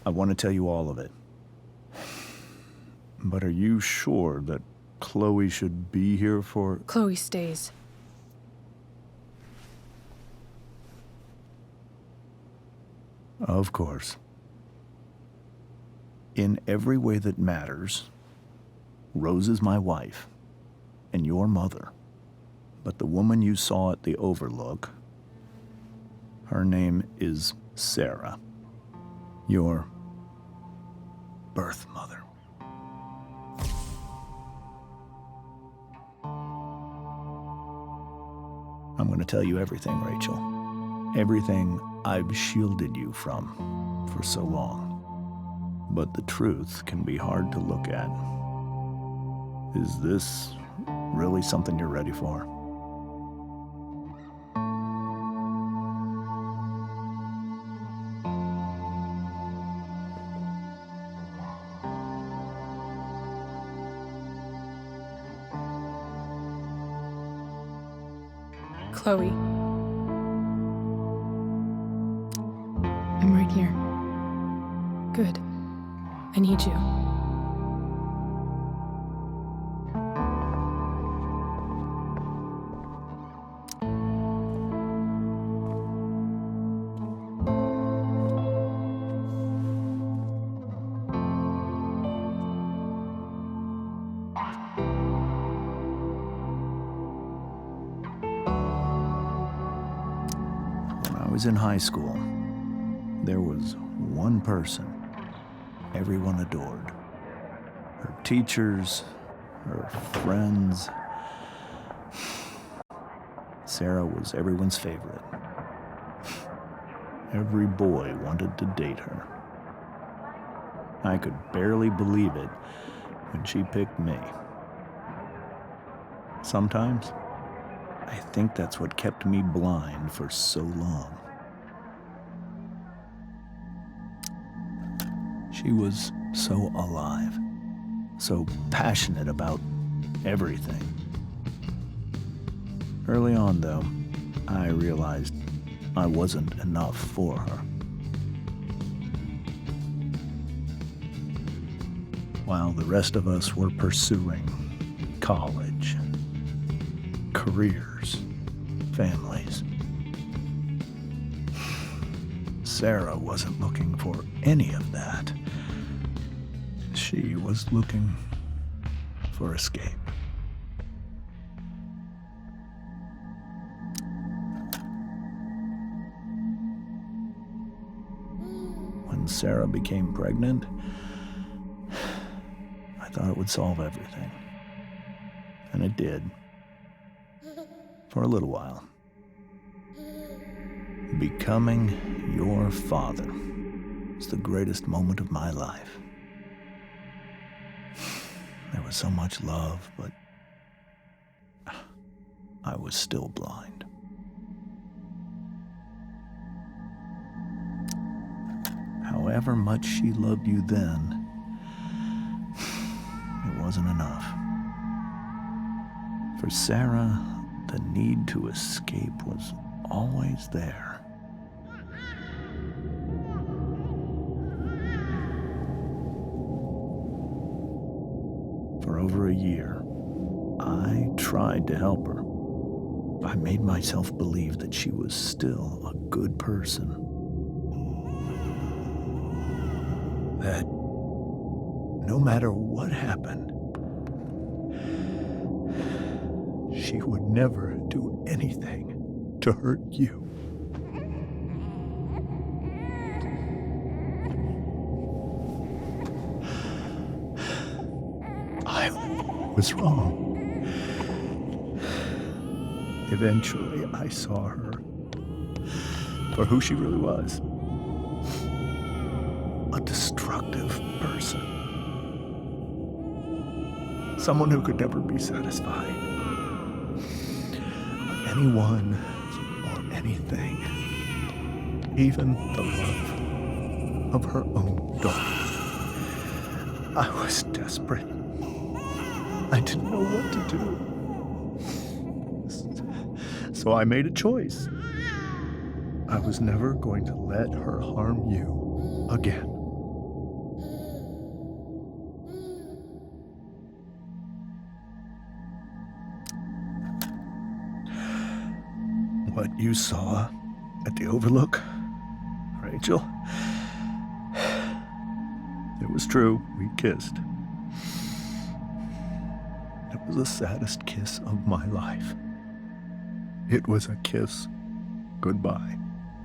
I want to tell you all of it. But are you sure that Chloe should be here for... Chloe stays. Of course. In every way that matters, Rose is my wife and your mother. But the woman you saw at the Overlook, her name is Sarah, your birth mother. I'm going to tell you everything, Rachel. Everything I've shielded you from for so long. But the truth can be hard to look at. Is this really something you're ready for? Chloe. I'm right here. Good. I need you. When I was in high school, there was one person everyone adored. Her teachers, her friends. Sarah was everyone's favorite. Every boy wanted to date her. I could barely believe it when she picked me. Sometimes, I think that's what kept me blind for so long. She was so alive, so passionate about everything. Early on, though, I realized I wasn't enough for her. While the rest of us were pursuing college, careers, families, Sarah wasn't looking for any of that. She was looking for escape. When Sarah became pregnant, I thought it would solve everything. And it did. For a little while. Becoming your father was the greatest moment of my life. There was so much love, but I was still blind. However much she loved you then, it wasn't enough. For Sarah, the need to escape was always there. For over a year, I tried to help her. I made myself believe that she was still a good person. That no matter what happened, she would never do anything to hurt you. I was wrong. Eventually, I saw her for who she really was. A destructive person. Someone who could never be satisfied. Anyone or anything. Even the love of her own daughter. I was desperate. I didn't know what to do. So I made a choice. I was never going to let her harm you again. What you saw at the Overlook, Rachel, it was true. We kissed. It was the saddest kiss of my life. It was a kiss goodbye.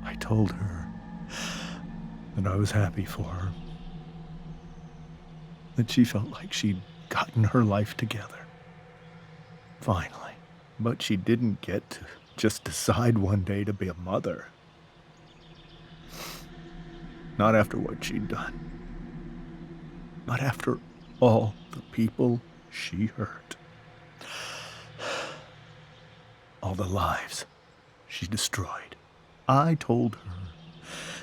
I told her that I was happy for her, that she felt like she'd gotten her life together. Finally. But she didn't get to just decide one day to be a mother. Not after what she'd done. Not after all the people she hurt. All the lives she destroyed. I told her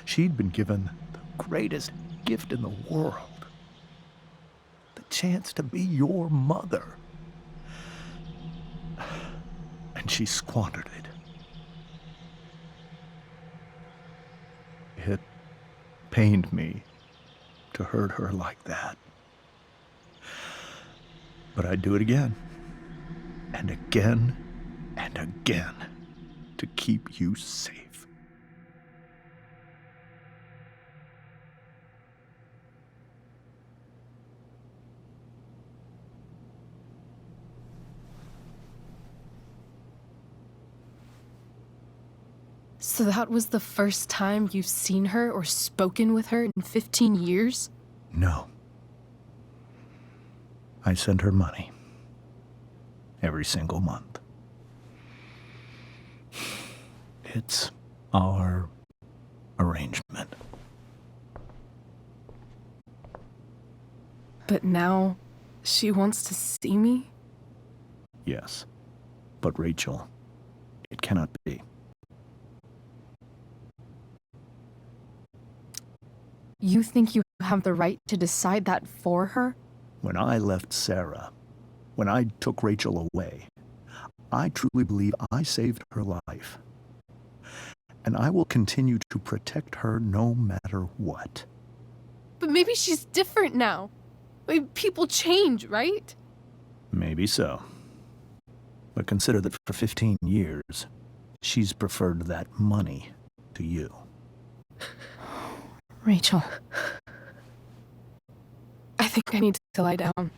she'd been given the greatest gift in the world. The chance to be your mother. And she squandered it. It pained me to hurt her like that. But I'd do it again, and again, and again, to keep you safe. So that was the first time you've seen her or spoken with her in 15 years? No. I send her money. Every single month. It's our arrangement. But now she wants to see me? Yes. But Rachel, it cannot be. You think you have the right to decide that for her? When I left Sarah, when I took Rachel away, I truly believe I saved her life. And I will continue to protect her no matter what. But maybe she's different now. People change, right? Maybe so. But consider that for 15 years, she's preferred that money to you. Rachel. I think I need to lie down.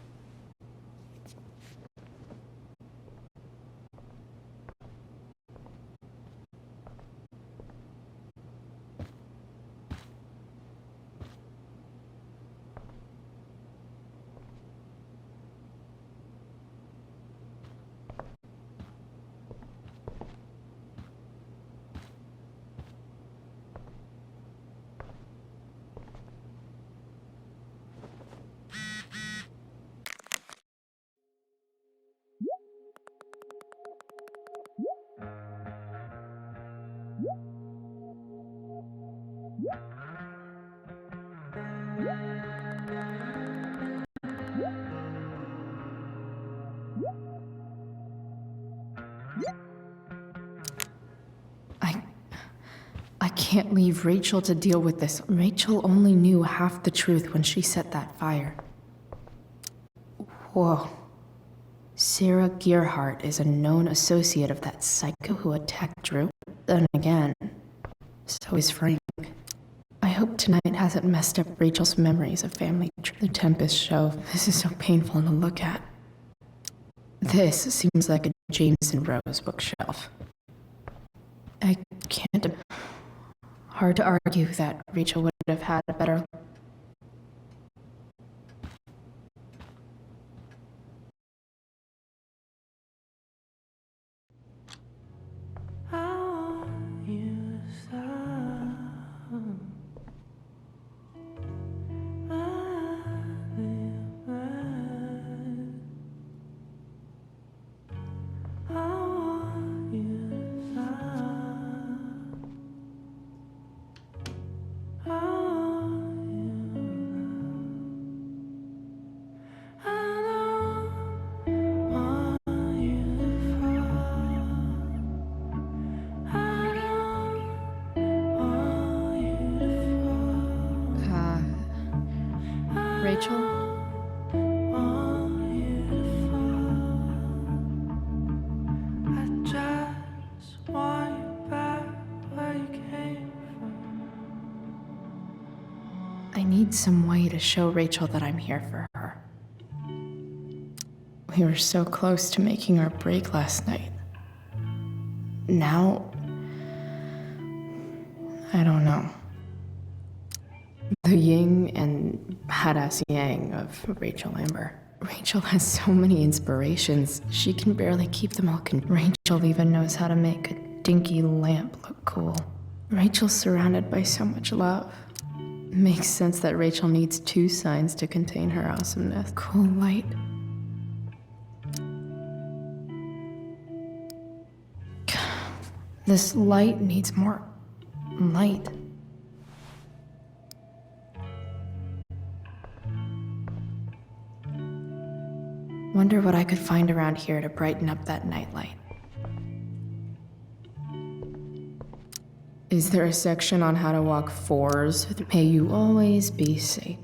I can't leave Rachel to deal with this. Rachel only knew half the truth when she set that fire. Whoa. Sarah Gearhart is a known associate of that psycho who attacked Drew. Then again, so is Frank. I hope tonight hasn't messed up Rachel's memories of family. The Tempest show. This is so painful to look at. This seems like a Jameson Rose bookshelf. I can't... Hard to argue that Rachel would have had a better... Rachel? I need some way to show Rachel that I'm here for her. We were so close to making our break last night. Now, I don't know. The yin and badass yang of Rachel Amber. Rachel has so many inspirations, she can barely keep them all Rachel even knows how to make a dinky lamp look cool. Rachel's surrounded by so much love. Makes sense that Rachel needs 2 signs to contain her awesomeness. Cool light. This light needs more light. Wonder what I could find around here to brighten up that nightlight. Is there a section on how to walk 4s? May you always be safe.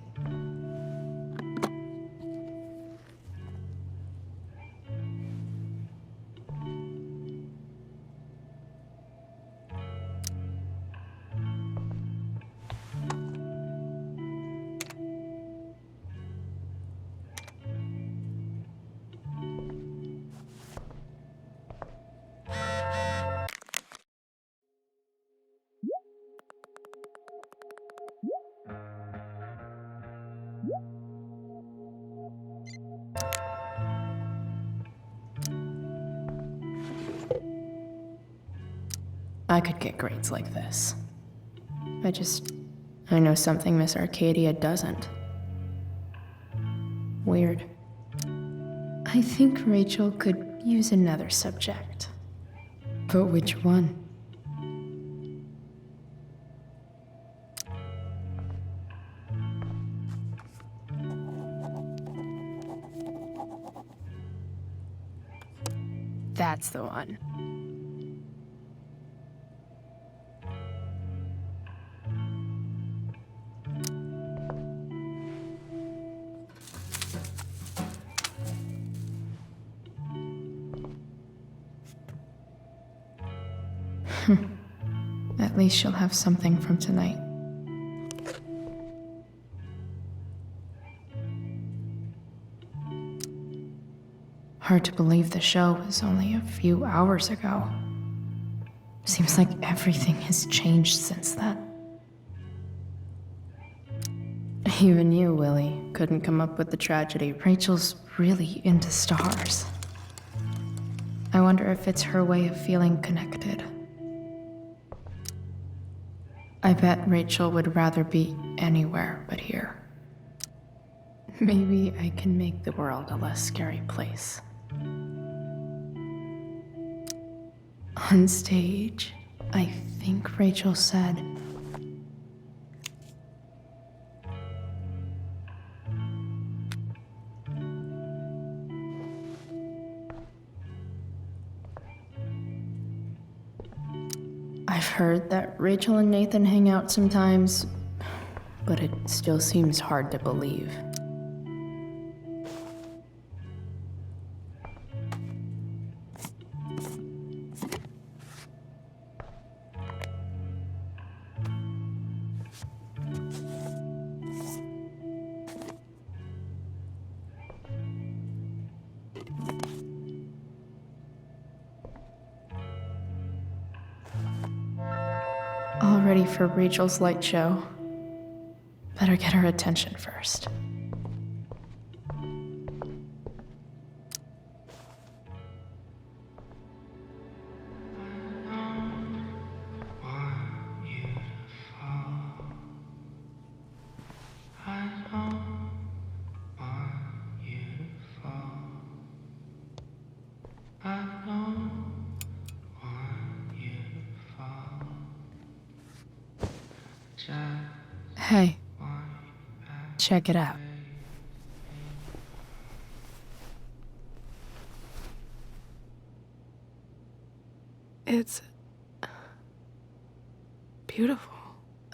I could get grades like this. I know something Miss Arcadia doesn't. Weird. I think Rachel could use another subject. But which one? That's the one. At least she'll have something from tonight. Hard to believe the show was only a few hours ago. Seems like everything has changed since then. Even you, Willie, couldn't come up with the tragedy. Rachel's really into stars. I wonder if it's her way of feeling connected. I bet Rachel would rather be anywhere but here. Maybe I can make the world a less scary place. On stage, I think Rachel said, I've heard that Rachel and Nathan hang out sometimes, but it still seems hard to believe. All ready for Rachel's light show. Better get her attention first. Hey, check it out. It's beautiful.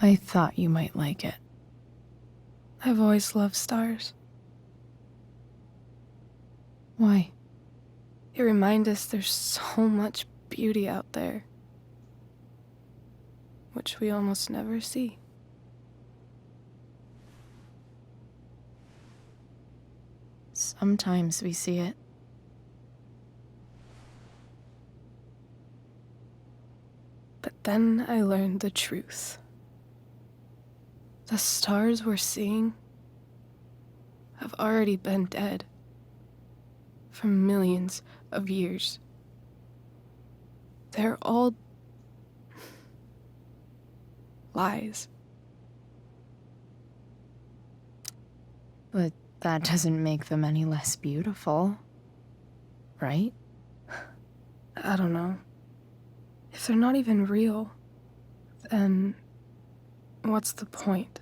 I thought you might like it. I've always loved stars. Why? They remind us there's so much beauty out there, which we almost never see. Sometimes we see it. But then I learned the truth. The stars we're seeing have already been dead for millions of years. They're all lies. But that doesn't make them any less beautiful, right? I don't know. If they're not even real, then what's the point?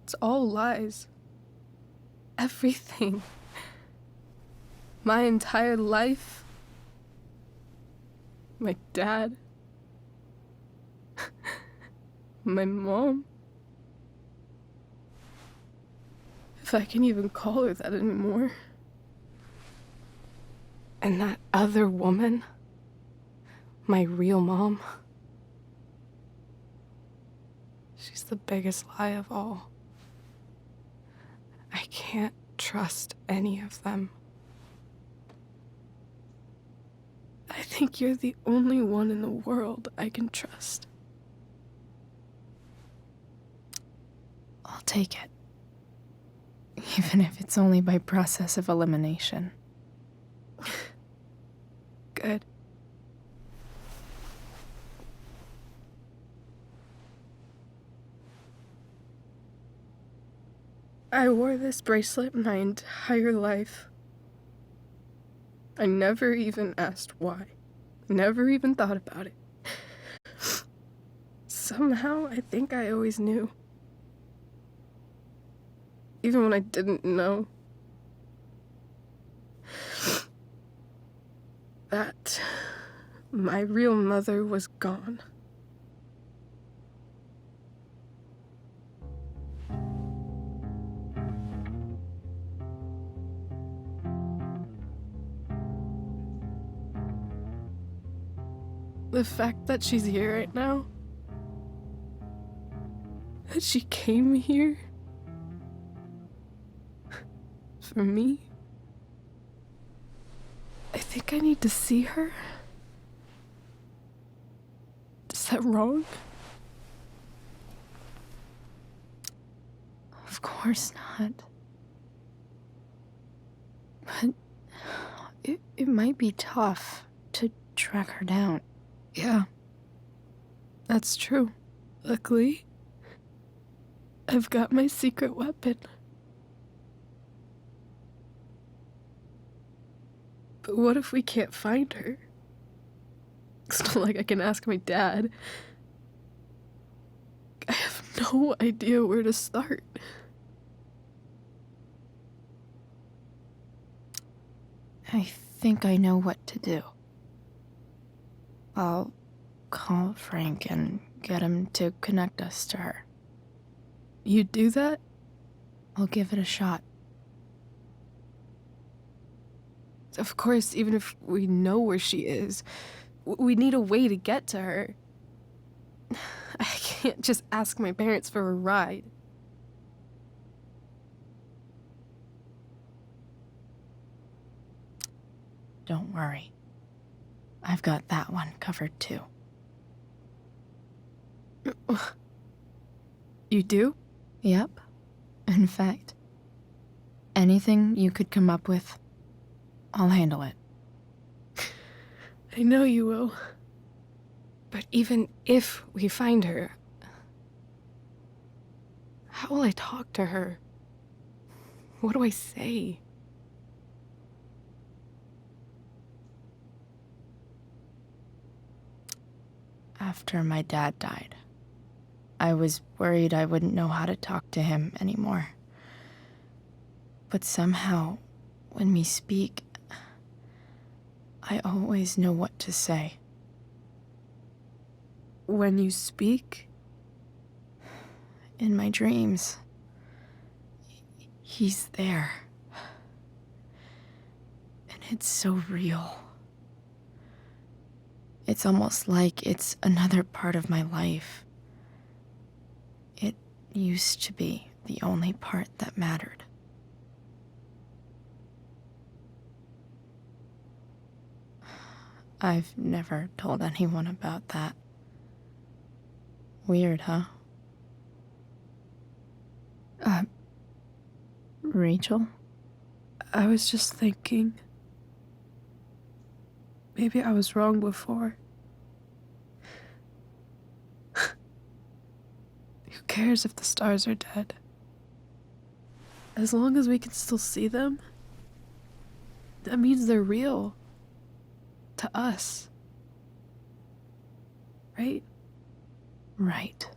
It's all lies. Everything. My entire life. My dad. My mom. If I can even call her that anymore. And that other woman, my real mom, she's the biggest lie of all. I can't trust any of them. I think you're the only one in the world I can trust. I'll take it. Even if it's only by process of elimination. Good. I wore this bracelet my entire life. I never even asked why. Never even thought about it. Somehow, I think I always knew. Even when I didn't know. That my real mother was gone. The fact that she's here right now, that she came here for me, I think I need to see her. Is that wrong? Of course not. But it might be tough to track her down. Yeah, that's true. Luckily, I've got my secret weapon. But what if we can't find her? It's not like I can ask my dad. I have no idea where to start. I think I know what to do. I'll call Frank and get him to connect us to her. You'd do that? I'll give it a shot. Of course, even if we know where she is, we need a way to get to her. I can't just ask my parents for a ride. Don't worry. I've got that one covered too. You do? Yep. In fact, anything you could come up with, I'll handle it. I know you will. But even if we find her, how will I talk to her? What do I say? After my dad died, I was worried I wouldn't know how to talk to him anymore. But somehow, when we speak, I always know what to say. When you speak? In my dreams, he's there. And it's so real. It's almost like it's another part of my life. It used to be the only part that mattered. I've never told anyone about that. Weird, huh? Rachel? I was just thinking. Maybe I was wrong before. Who cares if the stars are dead? As long as we can still see them, that means they're real. To us. Right? Right.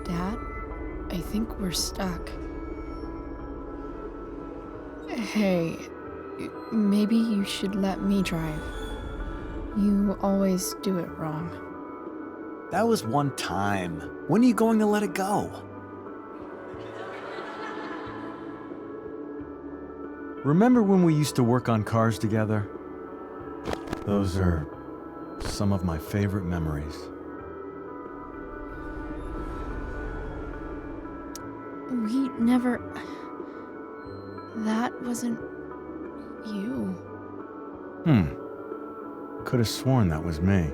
Dad, I think we're stuck. Hey, maybe you should let me drive. You always do it wrong. That was one time. When are you going to let it go? Remember when we used to work on cars together? Those are some of my favorite memories. We never... That wasn't... you. Could have sworn that was me.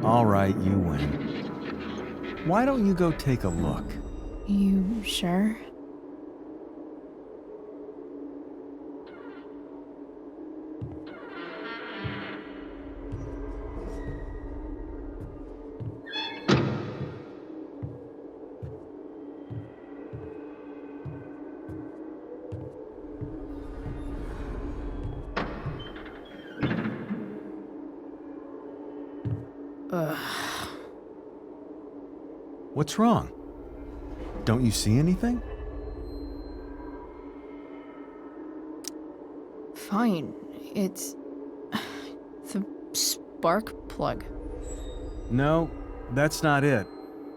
All right, you win. Why don't you go take a look? You sure? What's wrong? Don't you see anything? Fine. It's... the spark plug. No, that's not it.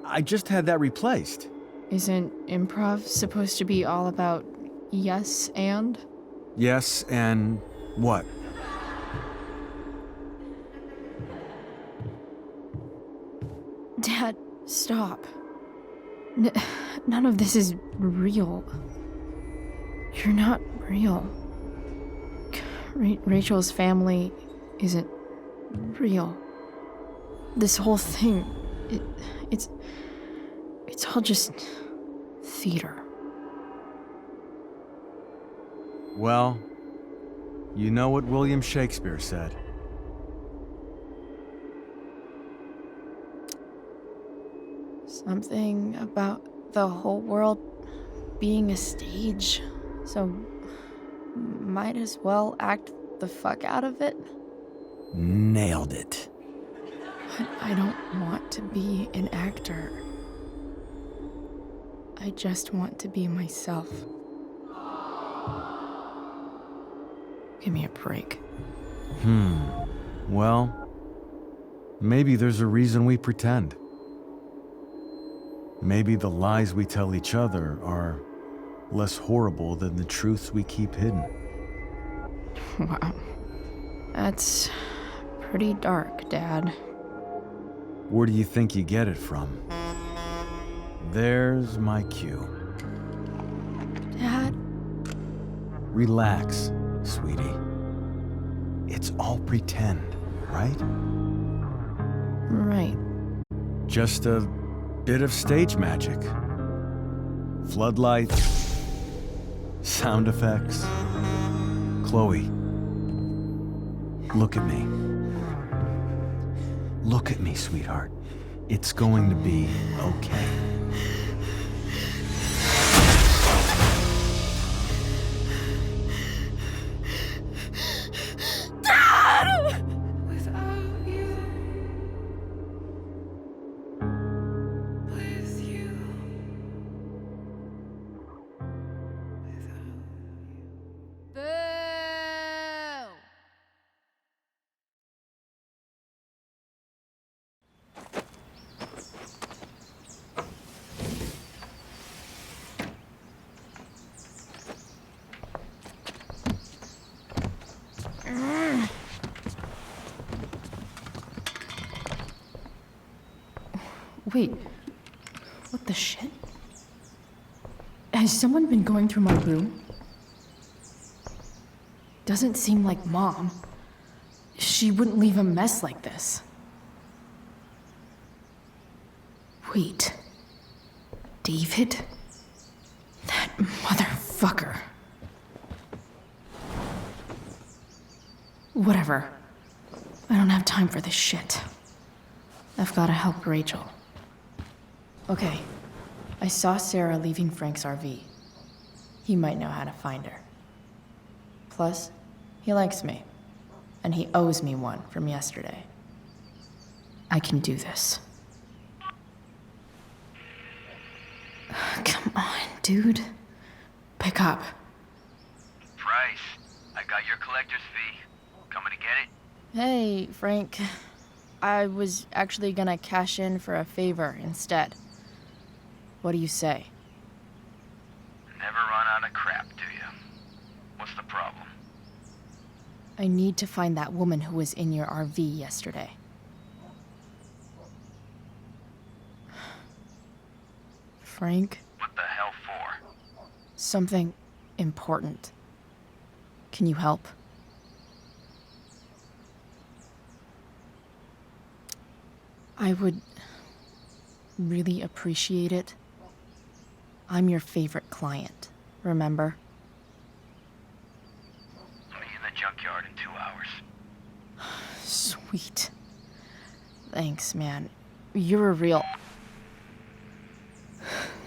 I just had that replaced. Isn't improv supposed to be all about yes and? Yes, and what? Dad, stop. None of this is real. You're not real. Rachel's family isn't real. This whole thing, it's all just theater. Well, you know what William Shakespeare said. Something about the whole world being a stage, so might as well act the fuck out of it. Nailed it. But I don't want to be an actor. I just want to be myself. Give me a break. Well, maybe there's a reason we pretend. Maybe the lies we tell each other are less horrible than the truths we keep hidden. Wow. That's pretty dark, Dad. Where do you think you get it from? There's my cue. Dad? Relax, sweetie. It's all pretend, right? Right. Just a bit of stage magic. Floodlights, sound effects. Chloe, Look at me. Look at me, sweetheart. It's going to be okay. Without you, with you, Boo! Wait, what the shit? Has someone been going through my room? Doesn't seem like Mom. She wouldn't leave a mess like this. Wait. David? That motherfucker. Whatever. I don't have time for this shit. I've gotta help Rachel. Okay. I saw Sarah leaving Frank's RV. He might know how to find her. Plus, he likes me. And he owes me one from yesterday. I can do this. Come on, dude. Pick up. Price, I got your collector's fee. Coming to get it? Hey, Frank. I was actually gonna cash in for a favor instead. What do you say? Never run out of crap, do you? What's the problem? I need to find that woman who was in your RV yesterday. Frank, What the hell for? something important. Can you help? I would really appreciate it. I'm your favorite client, remember? I'll be in the junkyard in 2 hours. Sweet. Thanks, man. You're a real...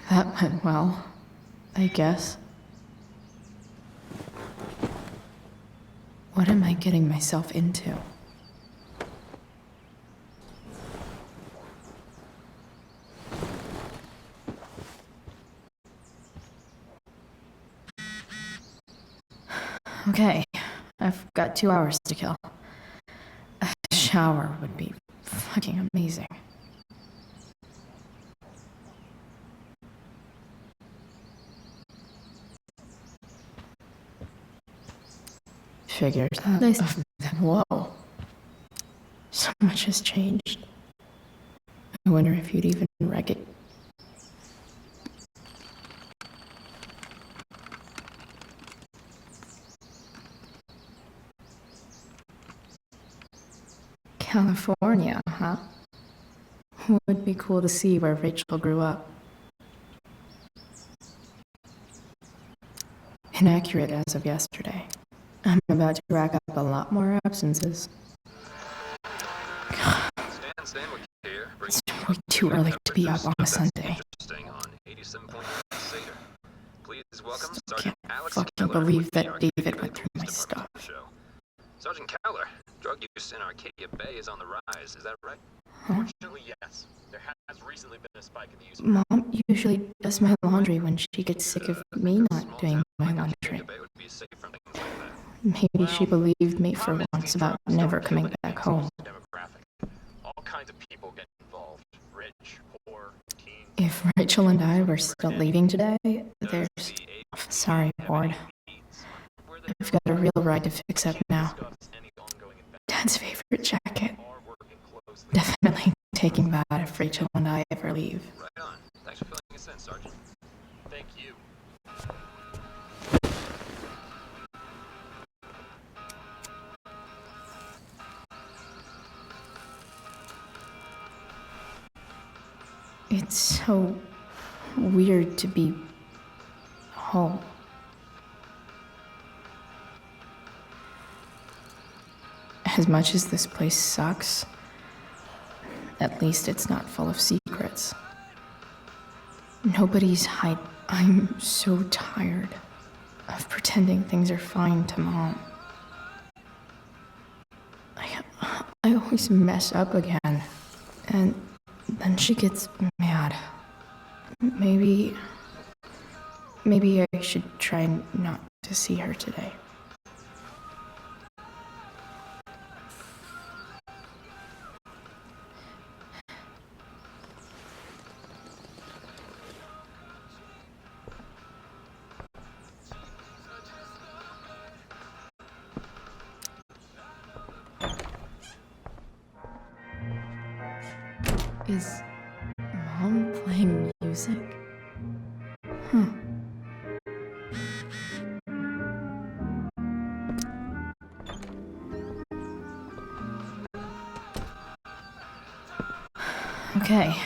That went well, I guess. What am I getting myself into? Okay, I've got 2 hours to kill. A shower would be fucking amazing. Figures. Nice of them. Whoa. So much has changed. I wonder if you'd even recognize. California, huh? Would be cool to see where Rachel grew up. Inaccurate as of yesterday. I'm about to rack up a lot more absences. It's way too early to be up on a Sunday. Can't fucking believe that David went through my stuff. Sergeant Cowler, drug use in Arcadia Bay is on the rise, is that right? Huh? Fortunately, yes. There has recently been a spike in the use of Mom usually does my laundry when she gets sick of me not doing my laundry. Arcadia Bay would be safe from things like that. Maybe she believed me for once about never coming back home. Demographic. All kinds of people get involved. Rich, poor, teens. If Rachel and I were still leaving today, there's... Sorry, Ward. I've got a real ride to fix up now. Dad's favorite jacket. Definitely taking that if Rachel and I ever leave. Right on. Thanks for filling us in, Sergeant. Thank you. It's so weird to be home. As much as this place sucks, at least it's not full of secrets. Nobody's hide. I'm so tired of pretending things are fine to Mom. I always mess up again, and then she gets mad. Maybe I should try not to see her today. Is Mom playing music? Huh. Okay,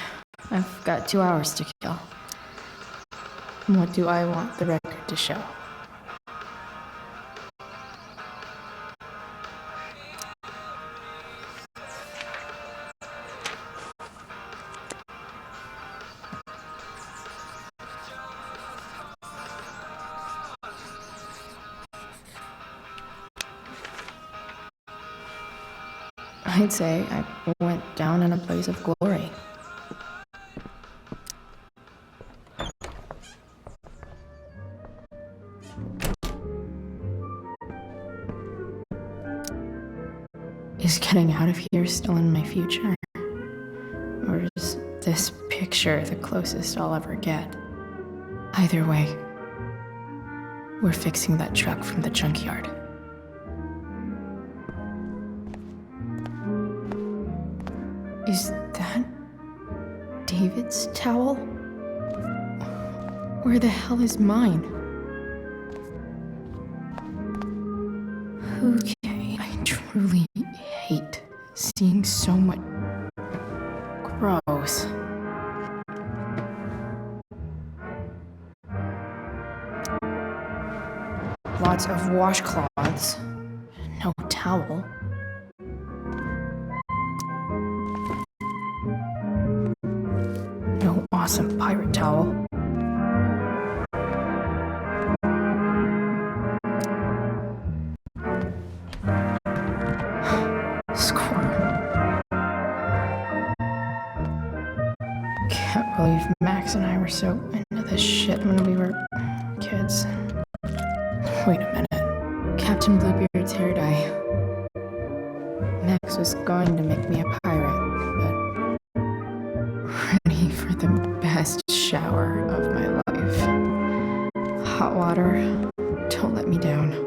I've got 2 hours to kill. What do I want the record to show? I'd say I went down in a blaze of glory. Is getting out of here still in my future? Or is this picture the closest I'll ever get? Either way, we're fixing that truck from the junkyard. Is that David's towel? Where the hell is mine? Okay, I truly hate seeing so much gross. Lots of washcloths, no towel. No awesome pirate towel. Score. Can't believe Max and I were so into this shit when we were kids. Wait a minute. Captain Bluebeard's hair dye. Max was going to make me a pirate, but ready for the best shower of my life. Hot water, don't let me down.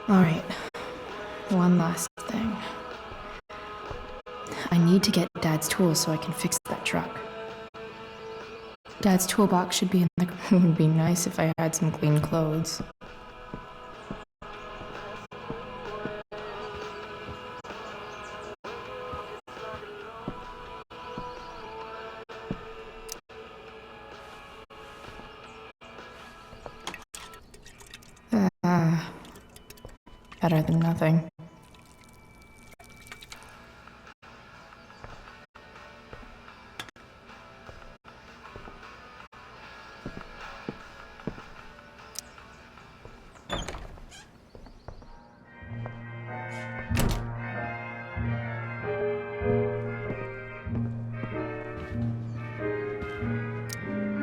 Alright, one last thing. I need to get Dad's tools so I can fix that truck. Dad's toolbox should be in the... It would be nice if I had some clean clothes. Better than nothing.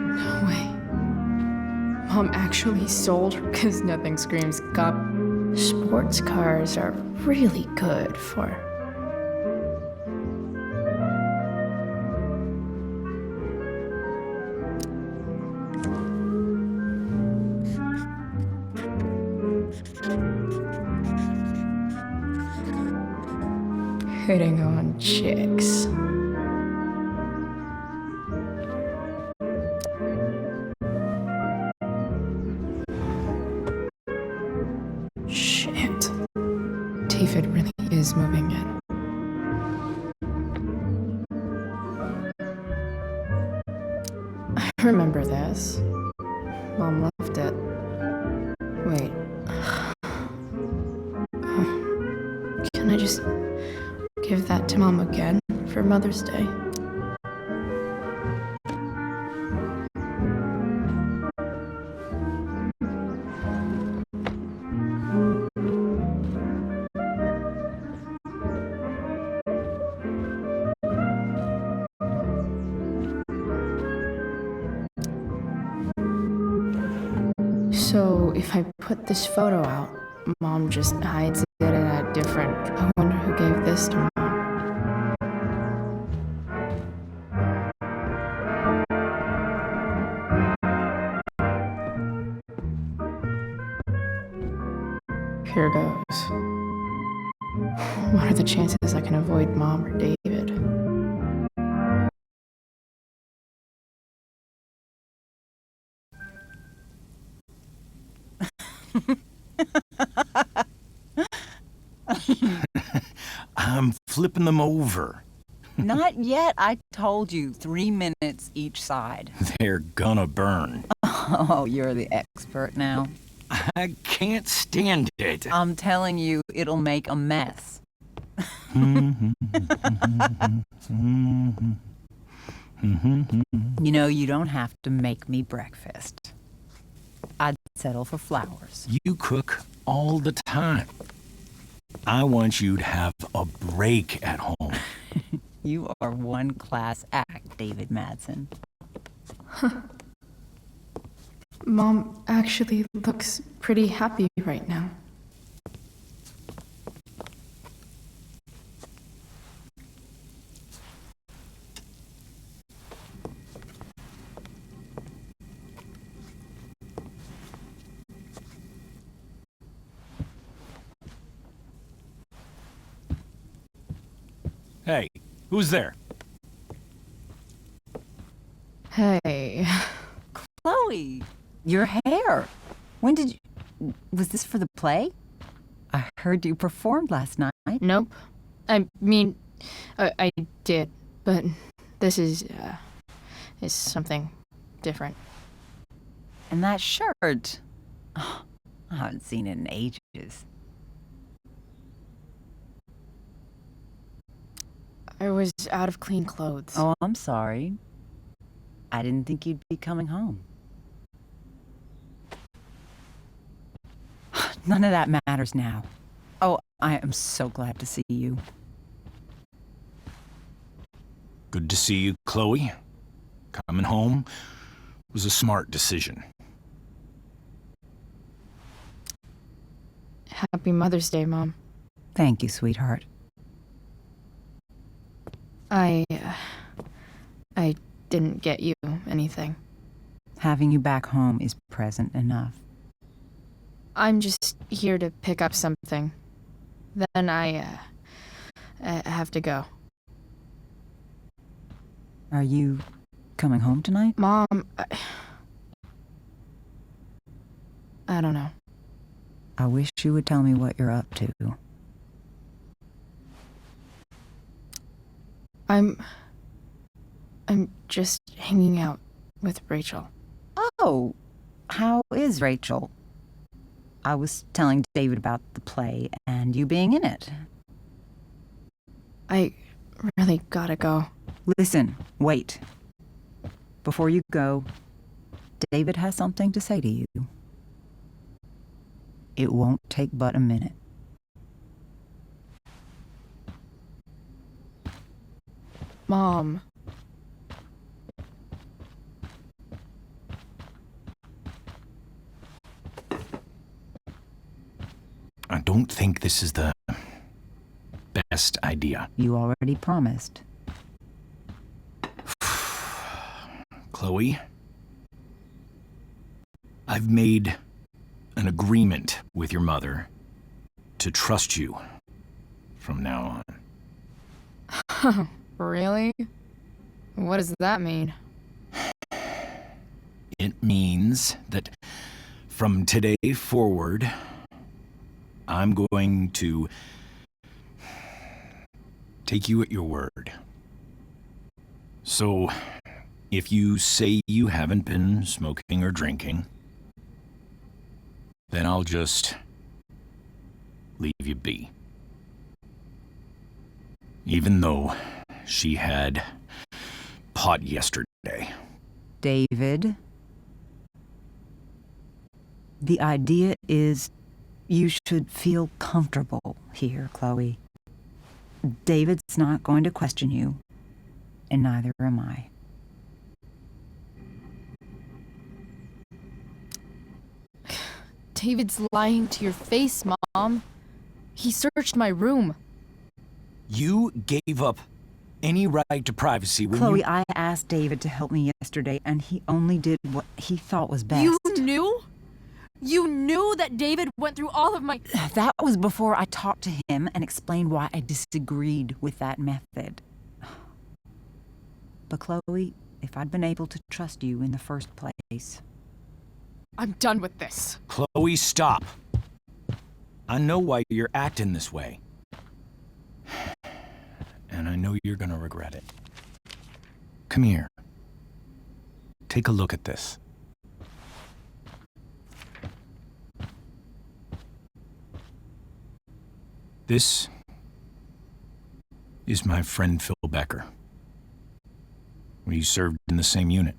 No way. Mom actually sold her because nothing screams cop. Sports cars are really good for... hitting on chicks. Shit. David really is moving in. I remember this. Mom left it. Wait. Can I just give that to Mom again for Mother's Day? So if I put this photo out, Mom just hides it in a different... I wonder who gave this to Mom. Here goes. What are the chances I can avoid Mom or David? I'm flipping them over. Not yet. I told you 3 minutes each side. They're gonna burn. Oh, you're the expert now. I can't stand it. I'm telling you, it'll make a mess. You know, you don't have to make me breakfast. I'd settle for flowers. You cook all the time. I want you to have a break at home. You are one class act, David Madsen. Mom actually looks pretty happy right now. Hey, who's there? Hey. Chloe, your hair. When did you... Was this for the play? I heard you performed last night. Nope. I mean, I did, but this is something different. And that shirt. Oh, I haven't seen it in ages. I was out of clean clothes. Oh, I'm sorry. I didn't think you'd be coming home. None of that matters now. Oh, I am so glad to see you. Good to see you, Chloe. Coming home was a smart decision. Happy Mother's Day, Mom. Thank you, sweetheart. I didn't get you anything. Having you back home is present enough. I'm just here to pick up something. Then I have to go. Are you coming home tonight? Mom, I don't know. I wish you would tell me what you're up to. I'm just hanging out with Rachel. Oh, how is Rachel? I was telling David about the play and you being in it. I really gotta go. Listen, wait. Before you go, David has something to say to you. It won't take but a minute. Mom. I don't think this is the best idea. You already promised. Chloe, I've made an agreement with your mother to trust you from now on. Really? What does that mean? It means that from today forward, I'm going to take you at your word. So, if you say you haven't been smoking or drinking, then I'll just leave you be. Even though she had pot yesterday. David, the idea is you should feel comfortable here, Chloe. David's not going to question you, and neither am I. David's lying to your face, Mom. He searched my room. You gave up any right to privacy when Chloe, you... I asked David to help me yesterday, and he only did what he thought was best. You knew? You knew that David went through all of my... That was before I talked to him and explained why I disagreed with that method. But Chloe, if I'd been able to trust you in the first place... I'm done with this. Chloe, stop. I know why you're acting this way. And I know you're gonna regret it. Come here. Take a look at this. This is my friend Phil Becker. We served in the same unit.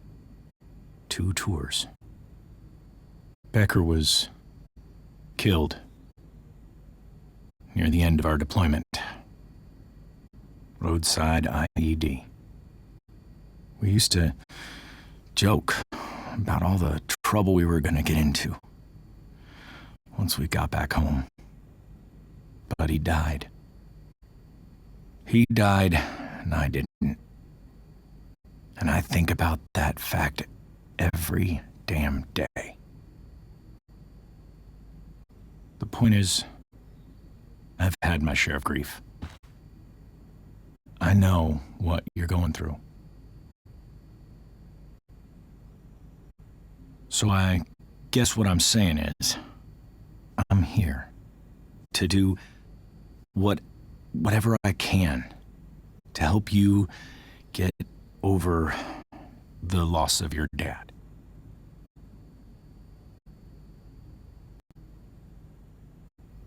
2 tours. Becker was killed near the end of our deployment. Roadside IED. We used to joke about all the trouble we were going to get into once we got back home. But he died. He died, and I didn't. And I think about that fact every damn day. The point is, I've had my share of grief. I know what you're going through. So I guess what I'm saying is, I'm here to do whatever I can to help you get over the loss of your dad.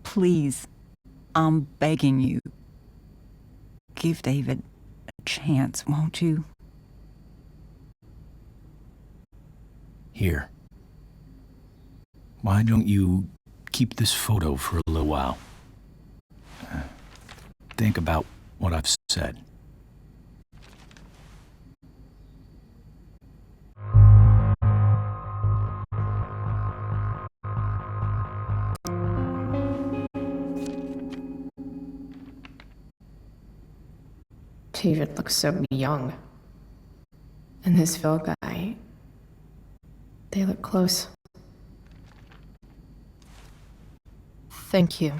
Please, I'm begging you. Give David a chance, won't you? Here. Why don't you keep this photo for a little while? Think about what I've said. David looks so young. And this Phil guy, they look close. Thank you,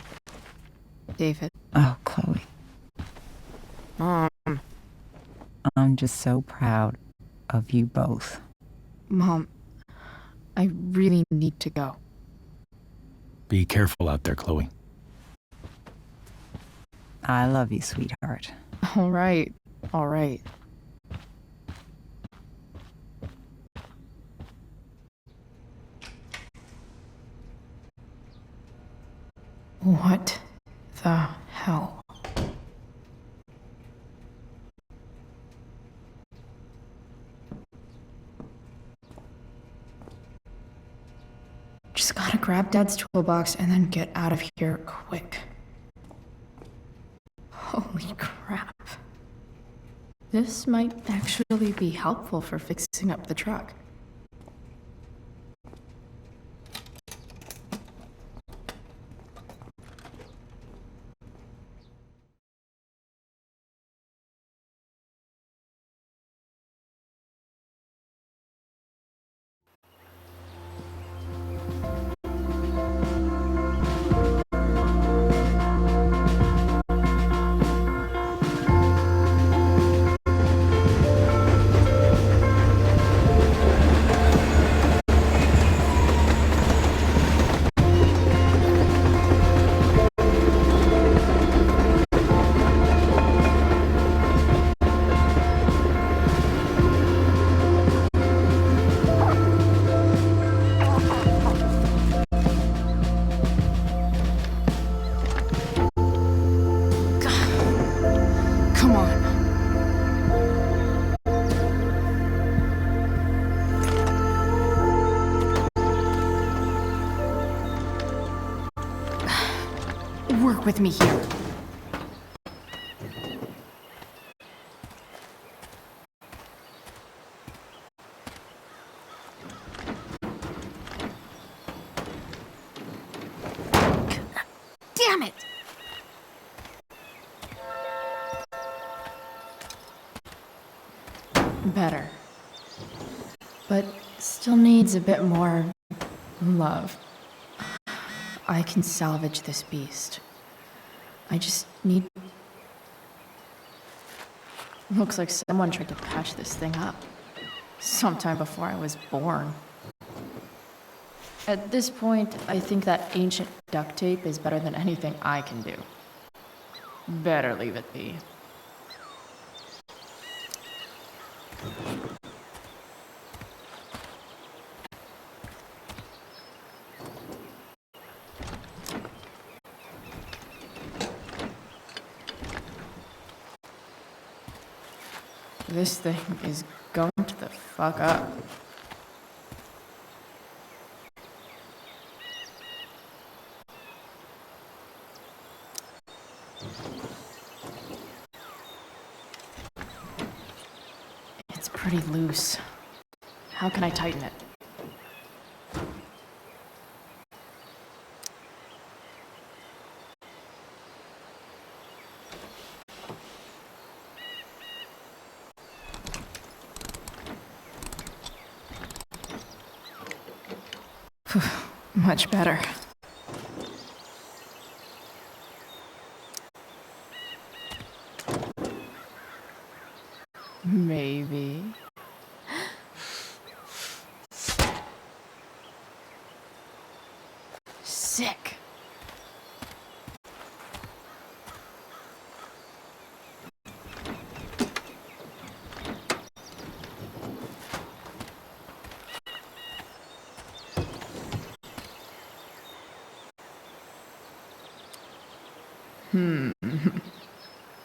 David. Oh, Chloe, Mom. I'm just so proud of you both. Mom, I really need to go. Be careful out there, Chloe. I love you, sweetheart. All right. All right. What the hell? Just gotta grab Dad's toolbox and then get out of here quick. Holy crap. This might actually be helpful for fixing up the truck. Come on. Work with me here. Damn it! Better. But still needs a bit more love. I can salvage this beast. I just need... Looks like someone tried to patch this thing up. Sometime before I was born. At this point, I think that ancient duct tape is better than anything I can do. Better leave it be. This thing is going to the fuck up. It's pretty loose. How can I tighten it? Much better. Maybe. Sick.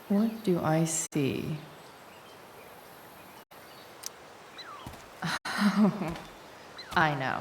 What do I see? I know.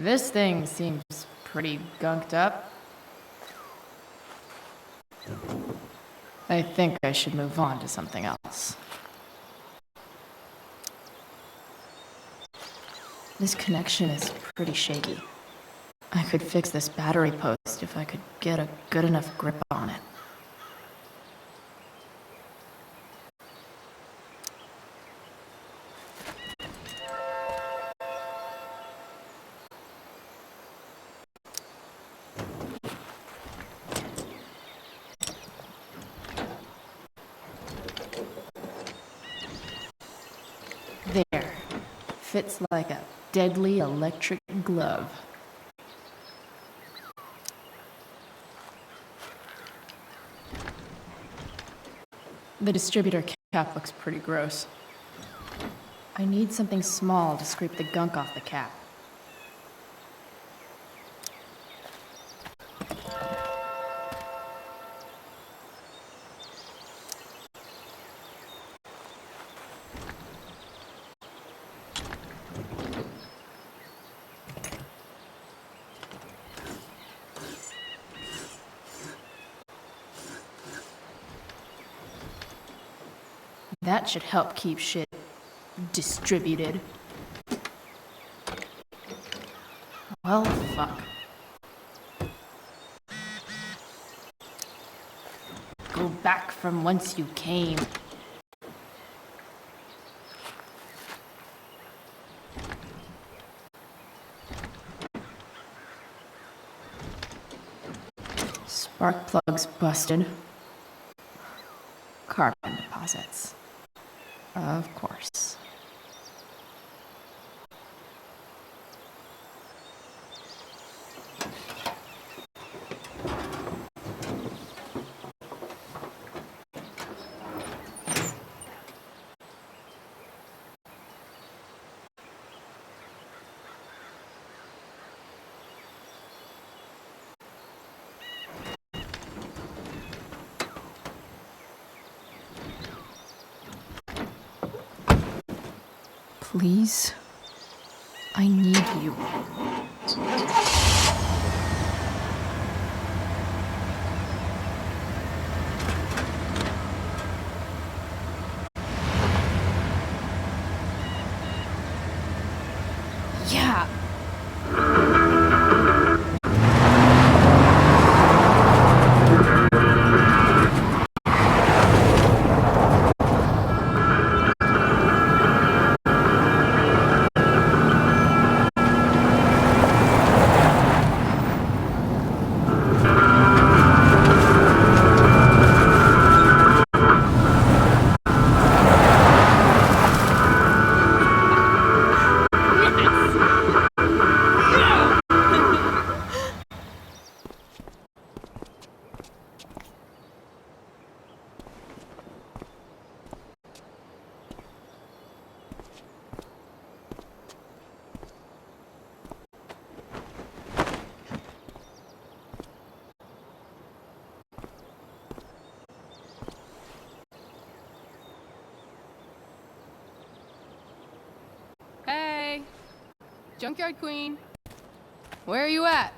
This thing seems pretty gunked up. I think I should move on to something else. This connection is pretty shaky. I could fix this battery post if I could get a good enough grip on it. There. Fits like a deadly electric glove. The distributor cap looks pretty gross. I need something small to scrape the gunk off the cap. That should help keep shit distributed. Well, fuck. Go back from whence you came. Spark plugs busted. Carbon deposits. Of course. Please, I need you. Yeah. Hey! Junkyard Queen! Where are you at?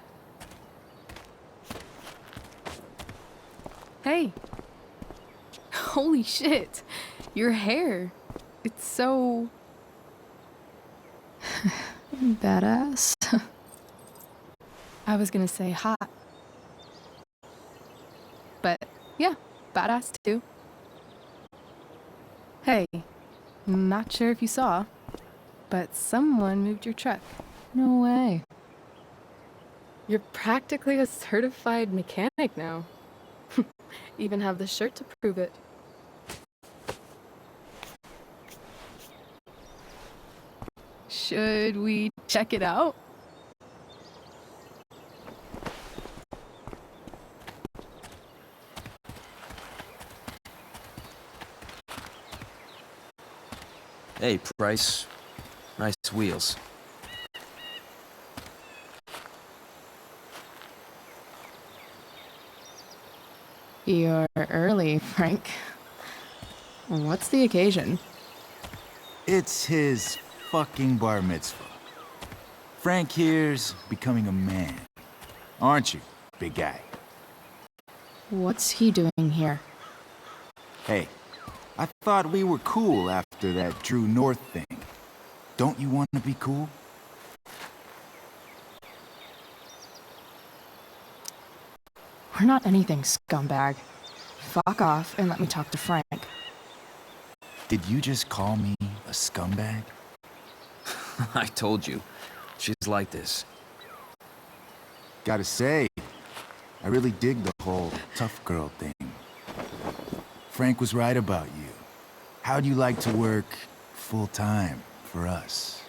Hey! Holy shit! Your hair! It's so... Badass. I was gonna say hot. But, yeah, badass too. Hey, not sure if you saw, but someone moved your truck. No way. You're practically a certified mechanic now. Even have the shirt to prove it. Should we check it out? Hey, Price. Nice wheels. You're early, Frank. What's the occasion? It's his fucking bar mitzvah. Frank here's becoming a man. Aren't you, big guy? What's he doing here? Hey, I thought we were cool after that Drew North thing. Don't you want to be cool? We're not anything, scumbag. Fuck off and let me talk to Frank. Did you just call me a scumbag? I told you. She's like this. Gotta say, I really dig the whole tough girl thing. Frank was right about you. How'd you like to work full-time for us?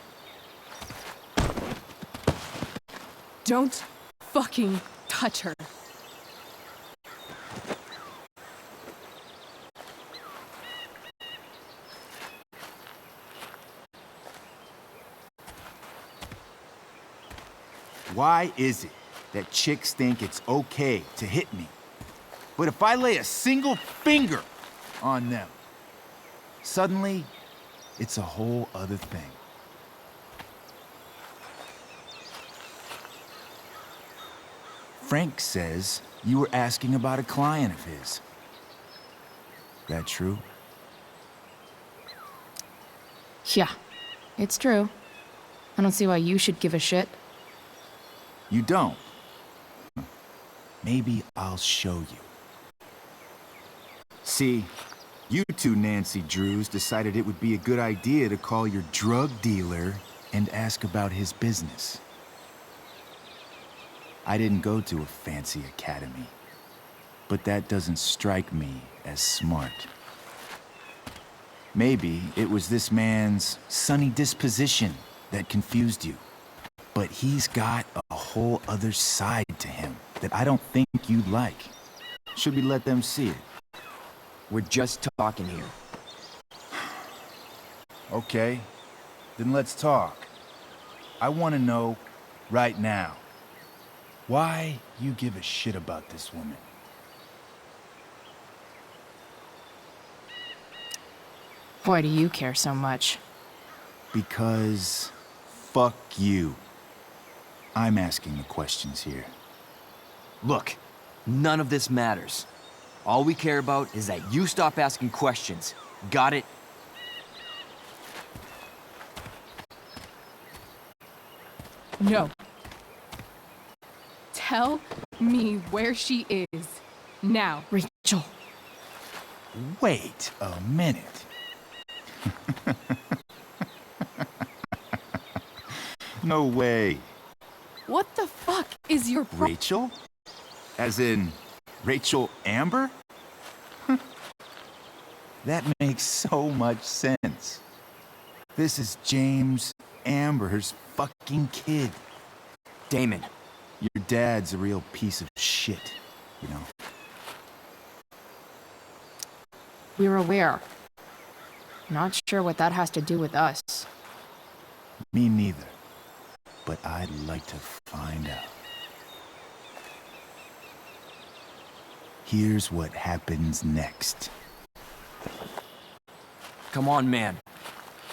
Don't fucking touch her. Why is it that chicks think it's okay to hit me? But if I lay a single finger on them, suddenly, it's a whole other thing. Frank says you were asking about a client of his. That true? Yeah, it's true. I don't see why you should give a shit. You don't? Maybe I'll show you. See, you two Nancy Drews decided it would be a good idea to call your drug dealer and ask about his business. I didn't go to a fancy academy, but that doesn't strike me as smart. Maybe it was this man's sunny disposition that confused you. But he's got a whole other side to him that I don't think you'd like. Should we let them see it? We're just talking here. Okay, then let's talk. I want to know right now why you give a shit about this woman. Why do you care so much? Because fuck you. I'm asking the questions here. Look, none of this matters. All we care about is that you stop asking questions. Got it? No. Tell me where she is. Now. Rachel. Wait a minute. No way. What the fuck is your Rachel? As in, Rachel Amber? That makes so much sense. This is James Amber's fucking kid. Damon. Your dad's a real piece of shit, you know? We're aware. Not sure what that has to do with us. Me neither. But I'd like to find out. Here's what happens next. Come on, man.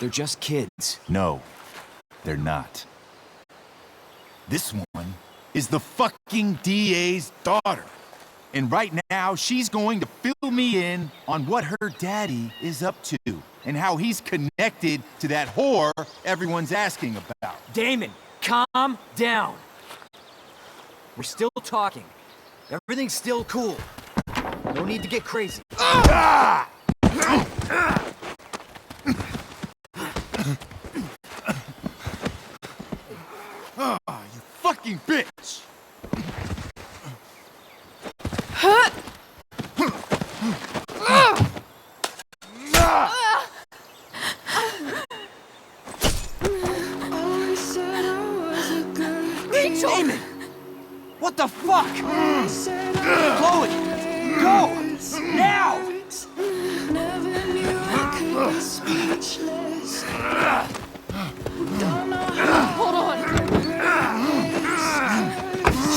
They're just kids. No, they're not. This one is the fucking DA's daughter. And right now, she's going to fill me in on what her daddy is up to and how he's connected to that whore everyone's asking about. Damon, calm down. We're still talking. Everything's still cool. No need to get crazy. Ah! Oh, you fucking bitch! Rachel! Damon! What the fuck? Chloe! Go! Now! Hold on!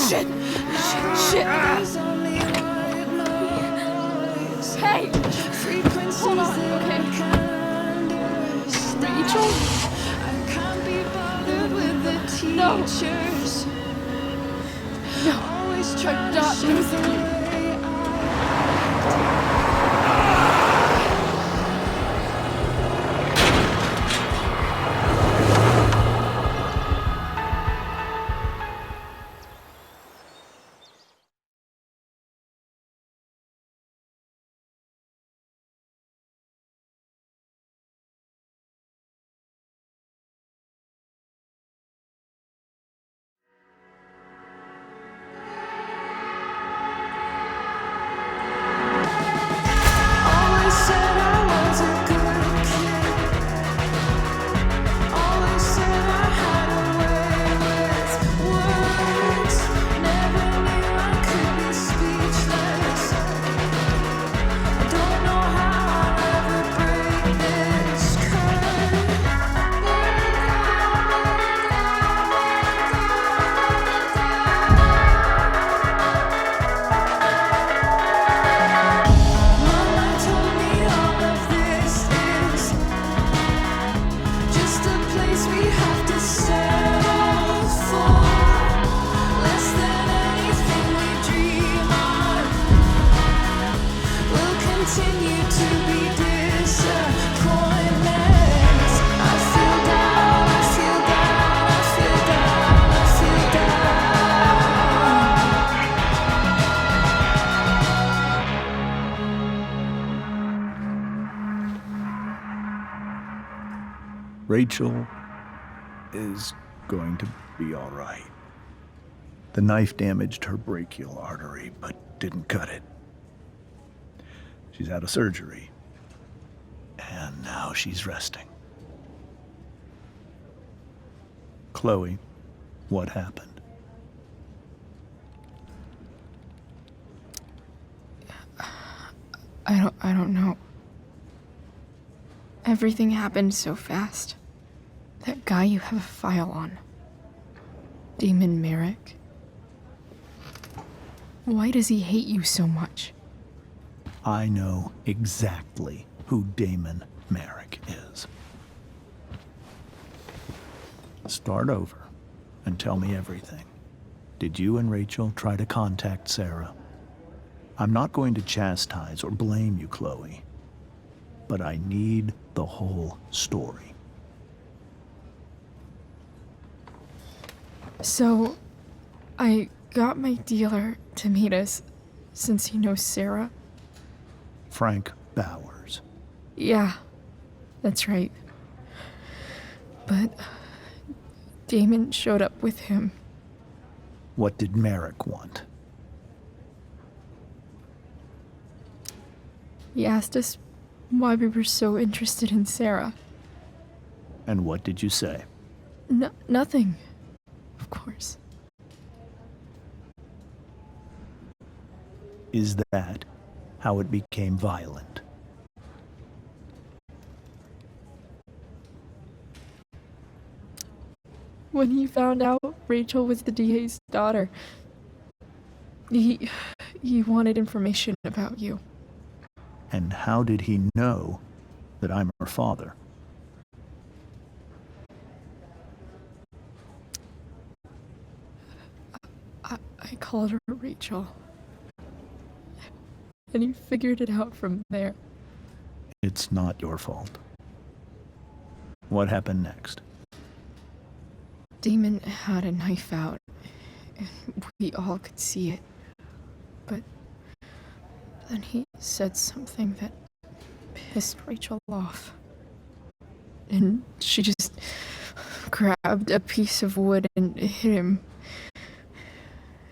Shit! Shit! Hey! Hold on, okay? Rachel? No! No! I'm not losing you. Rachel is going to be all right. The knife damaged her brachial artery, but didn't cut it. She's out of surgery, and now she's resting. Chloe, what happened? I don't know. Everything happened so fast. That guy you have a file on. Damon Merrick. Why does he hate you so much? I know exactly who Damon Merrick is. Start over and tell me everything. Did you and Rachel try to contact Sarah? I'm not going to chastise or blame you, Chloe, but I need the whole story. So, I got my dealer to meet us, since he knows Sarah. Frank Bowers. Yeah, that's right. But Damon showed up with him. What did Merrick want? He asked us why we were so interested in Sarah. And what did you say? Nothing, of course. Is that how it became violent? When he found out Rachel was the DA's daughter, he wanted information about you. And how did he know that I'm her father? I called her Rachel. And he figured it out from there. It's not your fault. What happened next? Damon had a knife out, and we all could see it. But then he said something that pissed Rachel off. And she just grabbed a piece of wood and hit him.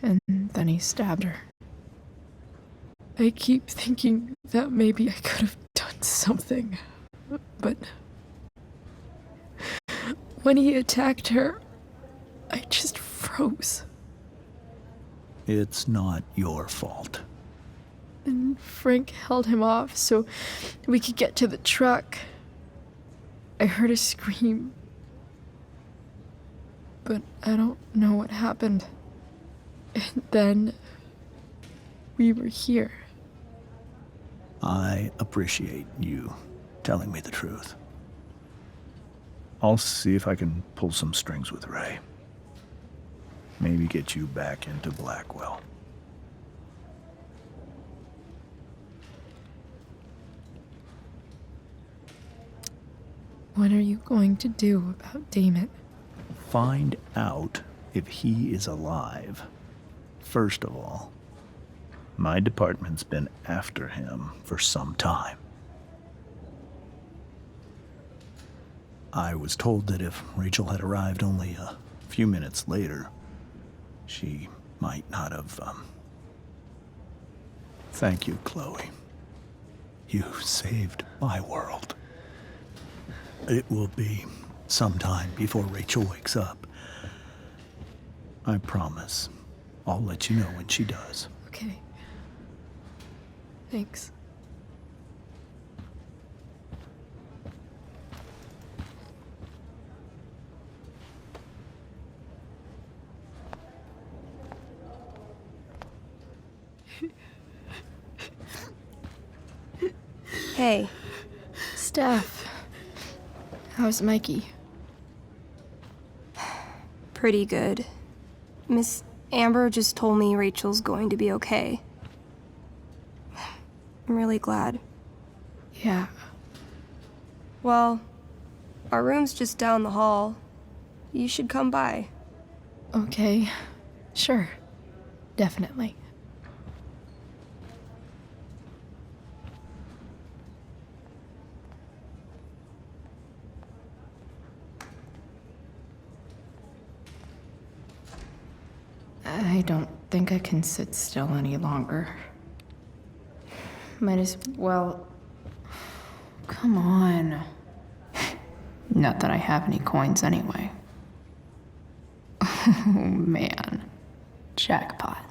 And then he stabbed her. I keep thinking that maybe I could have done something, but when he attacked her, I just froze. It's not your fault. And Frank held him off so we could get to the truck. I heard a scream, but I don't know what happened. And then we were here. I appreciate you telling me the truth. I'll see if I can pull some strings with Ray. Maybe get you back into Blackwell. What are you going to do about Damon? Find out if he is alive. First of all, my department's been after him for some time. I was told that if Rachel had arrived only a few minutes later, she might not have, Thank you, Chloe. You saved my world. It will be some time before Rachel wakes up. I promise. I'll let you know when she does. Okay. Thanks. Hey. Steph. How's Mikey? Pretty good. Miss Amber just told me Rachel's going to be okay. I'm really glad. Yeah. Well, our room's just down the hall. You should come by. Okay. Sure. Definitely. I don't think I can sit still any longer. Might as well... Come on. Not that I have any coins anyway. Oh, man. Jackpot.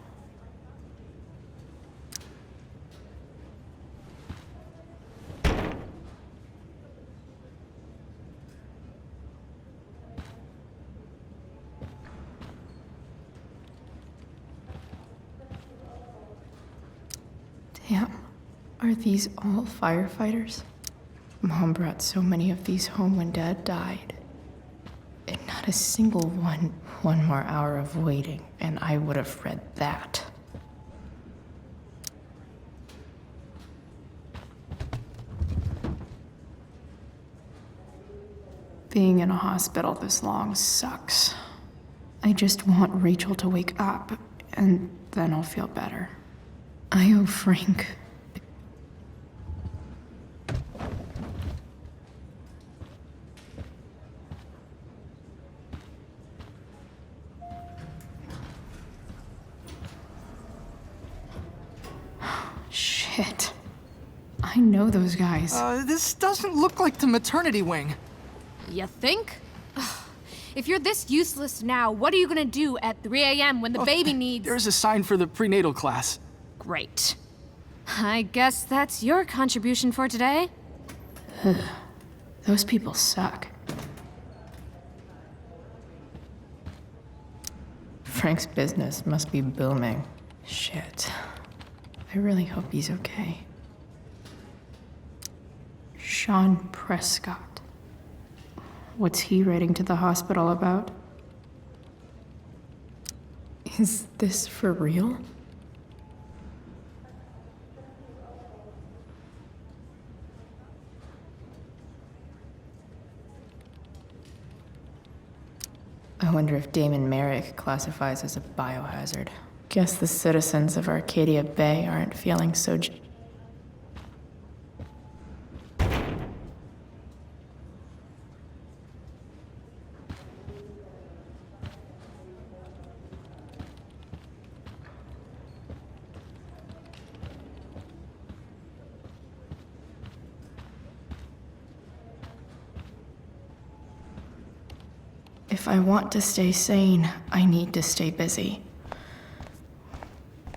Damn. Are these all firefighters? Mom brought so many of these home when Dad died. And not a single one. One more hour of waiting, and I would have read that. Being in a hospital this long sucks. I just want Rachel to wake up, and then I'll feel better. I owe Frank. Shit. I know those guys. This doesn't look like the maternity wing. You think? Ugh. If you're this useless now, what are you gonna do at 3 a.m. when the baby needs... There's a sign for the prenatal class. Great. I guess that's your contribution for today. Those people suck. Frank's business must be booming. Shit. I really hope he's okay. Sean Prescott. What's he writing to the hospital about? Is this for real? I wonder if Damon Merrick classifies as a biohazard. Guess the citizens of Arcadia Bay aren't feeling so... If I want to stay sane, I need to stay busy.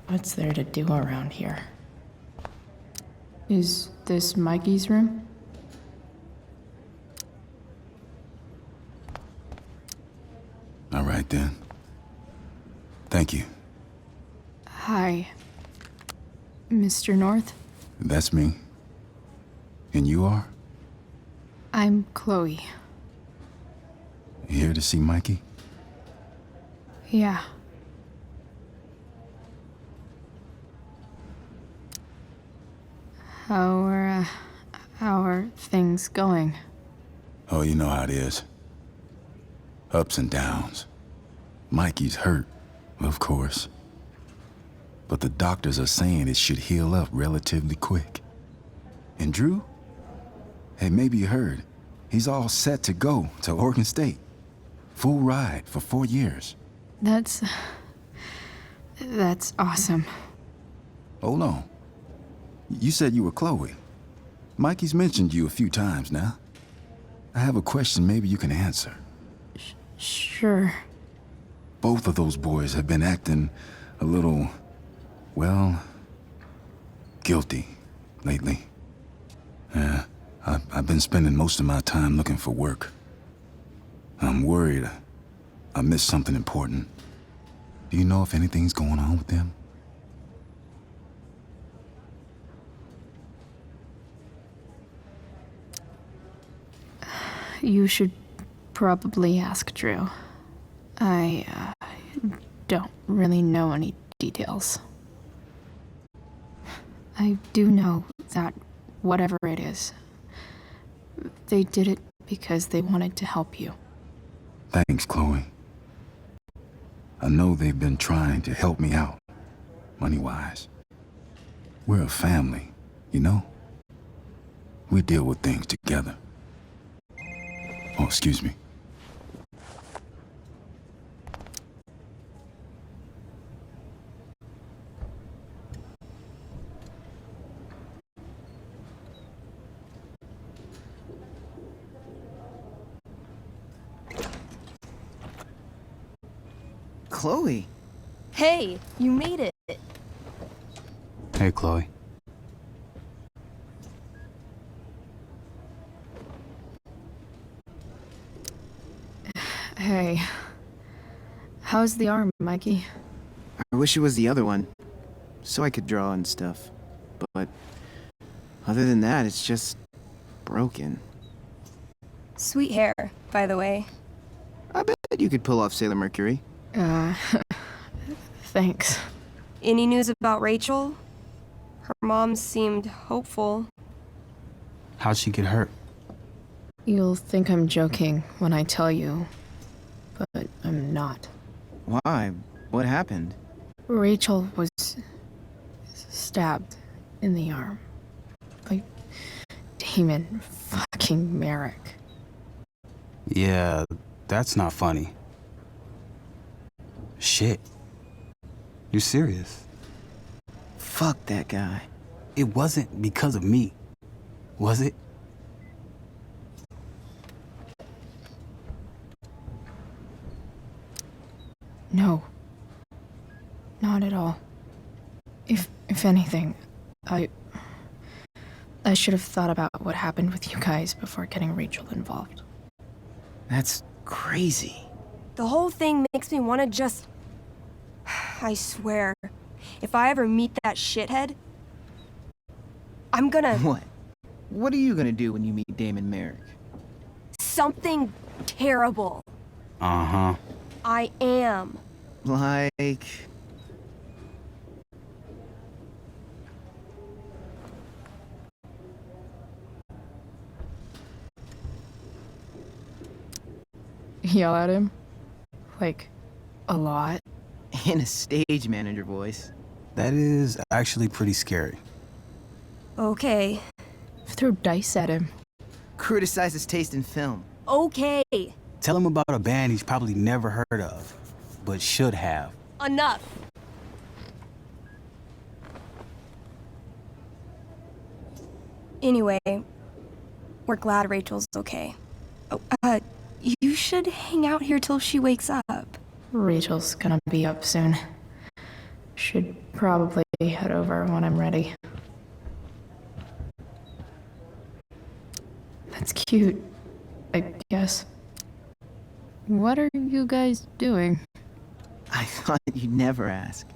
What's there to do around here? Is this Mikey's room? All right, then. Thank you. Hi, Mr. North. That's me. And you are? I'm Chloe. Here to see Mikey? Yeah. How are things going? Oh, you know how it is. Ups and downs. Mikey's hurt, of course. But the doctors are saying it should heal up relatively quick. And Drew? Hey, maybe you heard. He's all set to go to Oregon State. Full ride for 4 years. That's awesome. Hold on. You said you were Chloe. Mikey's mentioned you a few times now. I have a question maybe you can answer. Sure. Both of those boys have been acting a little, well, guilty lately. Yeah, I've been spending most of my time looking for work. I'm worried I missed something important. Do you know if anything's going on with them? You should probably ask Drew. I don't really know any details. I do know that whatever it is, they did it because they wanted to help you. Thanks, Chloe. I know they've been trying to help me out, money-wise. We're a family, you know? We deal with things together. Oh, excuse me. Chloe. Hey, you made it. Hey, Chloe. Hey. How's the arm, Mikey? I wish it was the other one, so I could draw and stuff. But other than that, it's just broken. Sweet hair, by the way. I bet you could pull off Sailor Mercury. Thanks. Any news about Rachel? Her mom seemed hopeful. How'd she get hurt? You'll think I'm joking when I tell you, but I'm not. Why? What happened? Rachel was stabbed in the arm by Damon fucking Merrick. Yeah, that's not funny. Shit. You're serious? Fuck that guy. It wasn't because of me, was it? No. Not at all. If anything, I should have thought about what happened with you guys before getting Rachel involved. That's crazy. The whole thing makes me want to just... I swear, if I ever meet that shithead, I'm gonna... What? What are you gonna do when you meet Damon Merrick? Something terrible. Uh-huh. I am. Like... Yell at him? Like, a lot? In a stage manager voice. That is actually pretty scary. Okay. Throw dice at him. Criticize his taste in film. Okay. Tell him about a band he's probably never heard of, but should have. Enough. Anyway, we're glad Rachel's okay. Oh, you should hang out here till she wakes up. Rachel's gonna be up soon. Should probably head over when I'm ready. That's cute, I guess. What are you guys doing? I thought you'd never ask.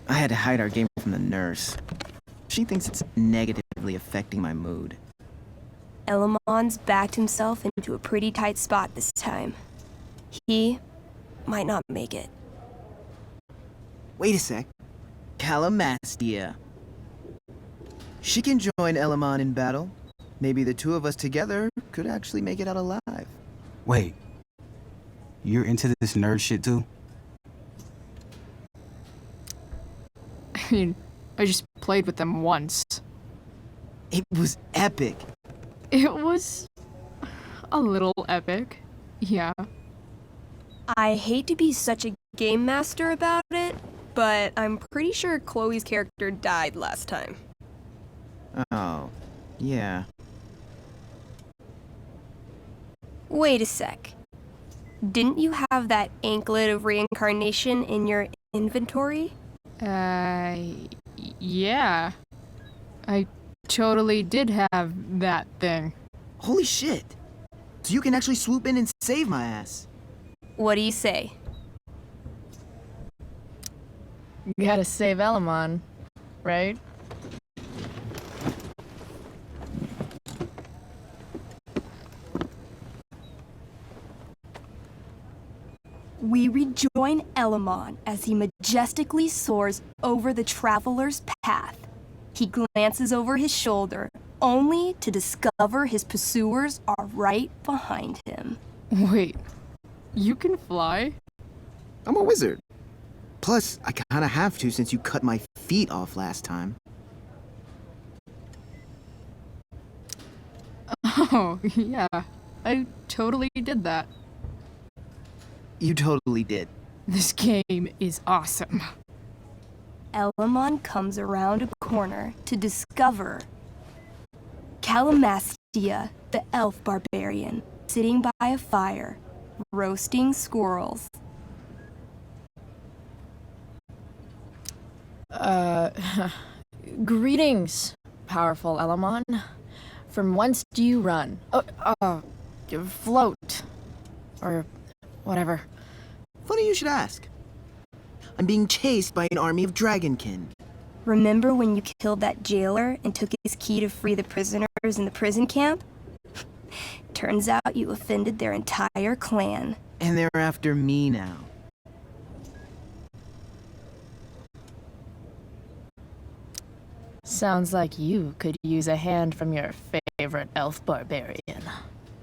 I had to hide our game from the nurse. She thinks it's negatively affecting my mood. Elamon's backed himself into a pretty tight spot this time. He might not make it. Wait a sec. Calamastia. She can join Elamon in battle. Maybe the two of us together could actually make it out alive. Wait. You're into this nerd shit too? I mean, I just played with them once. It was epic. It was a little epic, yeah. I hate to be such a game master about it, but I'm pretty sure Chloe's character died last time. Oh, yeah. Wait a sec. Didn't you have that anklet of reincarnation in your inventory? Yeah. I totally did have that thing. Holy shit. So you can actually swoop in and save my ass. What do you say? Gotta save Elamon, right? We rejoin Elamon as he majestically soars over the traveler's path. He glances over his shoulder, only to discover his pursuers are right behind him. Wait, you can fly? I'm a wizard. Plus, I kinda have to since you cut my feet off last time. Oh, yeah. I totally did that. You totally did. This game is awesome. Elamon comes around a corner to discover Calamastia, the elf barbarian, sitting by a fire, roasting squirrels. Greetings, powerful Elamon. From whence do you run? Float. Or whatever. Funny you should ask. I'm being chased by an army of dragonkin. Remember when you killed that jailer and took his key to free the prisoners in the prison camp? Turns out you offended their entire clan. And they're after me now. Sounds like you could use a hand from your favorite elf barbarian.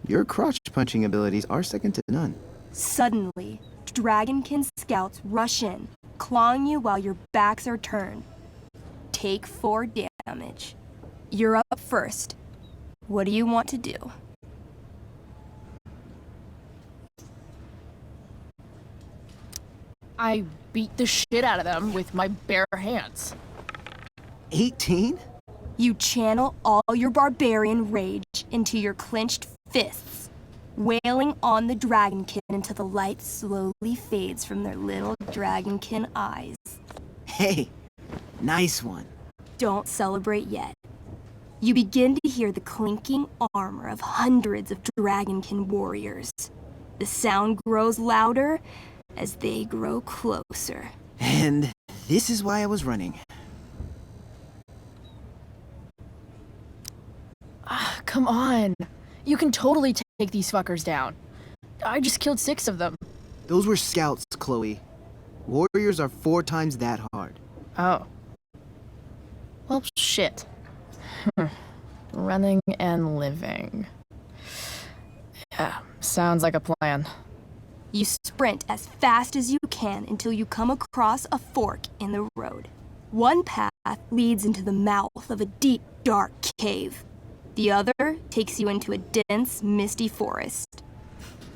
Your crotch-punching abilities are second to none. Suddenly, dragonkin scouts rush in, clawing you while your backs are turned. Take 4 damage. You're up first. What do you want to do? I beat the shit out of them with my bare hands. 18? You channel all your barbarian rage into your clenched fists, wailing on the dragonkin until the light slowly fades from their little dragonkin eyes. Hey, nice one. Don't celebrate yet. You begin to hear the clinking armor of hundreds of dragonkin warriors. The sound grows louder as they grow closer. And this is why I was running. Come on. You can totally take these fuckers down. I just killed 6 of them. Those were scouts, Chloe. Warriors are 4 times that hard. Oh. Well, shit. Running and living. Yeah, sounds like a plan. You sprint as fast as you can until you come across a fork in the road. One path leads into the mouth of a deep, dark cave. The other takes you into a dense, misty forest.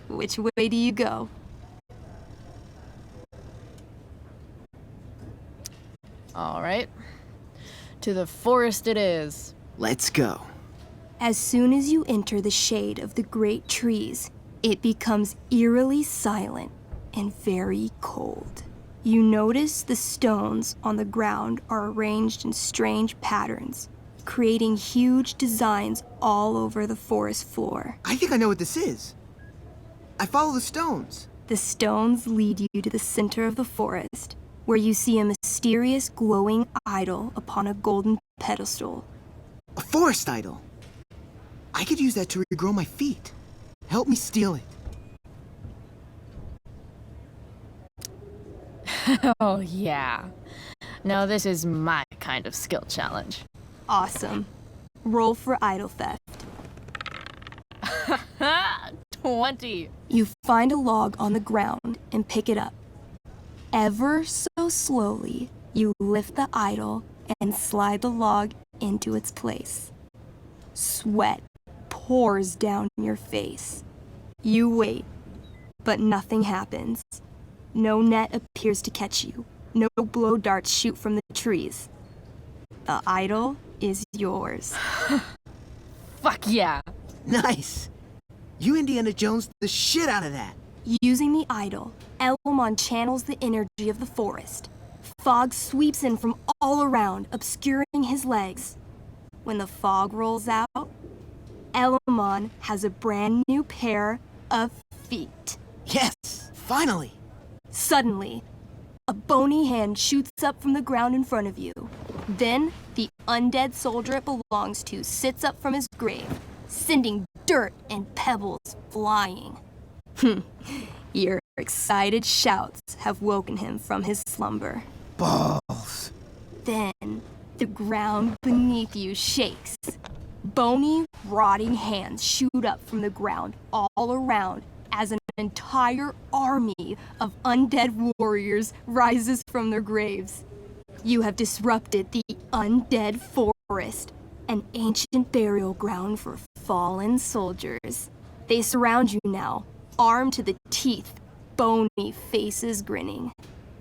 Which way do you go? All right. To the forest it is. Let's go. As soon as you enter the shade of the great trees, it becomes eerily silent and very cold. You notice the stones on the ground are arranged in strange patterns, creating huge designs all over the forest floor. I think I know what this is. I follow the stones. The stones lead you to the center of the forest, where you see a mysterious glowing idol upon a golden pedestal. A forest idol. I could use that to regrow my feet. Help me steal it. Oh, yeah. Now this is my kind of skill challenge. Awesome. Roll for idol theft. 20. You find a log on the ground and pick it up. Ever so slowly, you lift the idol and slide the log into its place. Sweat pours down your face. You wait, but nothing happens. No net appears to catch you. No blow darts shoot from the trees. The idol is yours. Fuck yeah. Nice. You Indiana Jones the shit out of that. Using the idol, Elamon channels the energy of the forest. Fog sweeps in from all around, obscuring his legs. When the fog rolls out, Elamon has a brand new pair of feet. Yes, finally. Suddenly, a bony hand shoots up from the ground in front of you. Then, the undead soldier it belongs to sits up from his grave, sending dirt and pebbles flying. Your excited shouts have woken him from his slumber. Balls. Then, the ground beneath you shakes. Bony, rotting hands shoot up from the ground all around as an entire army of undead warriors rises from their graves. You have disrupted the undead forest, an ancient burial ground for fallen soldiers. They surround you now, armed to the teeth, bony faces grinning.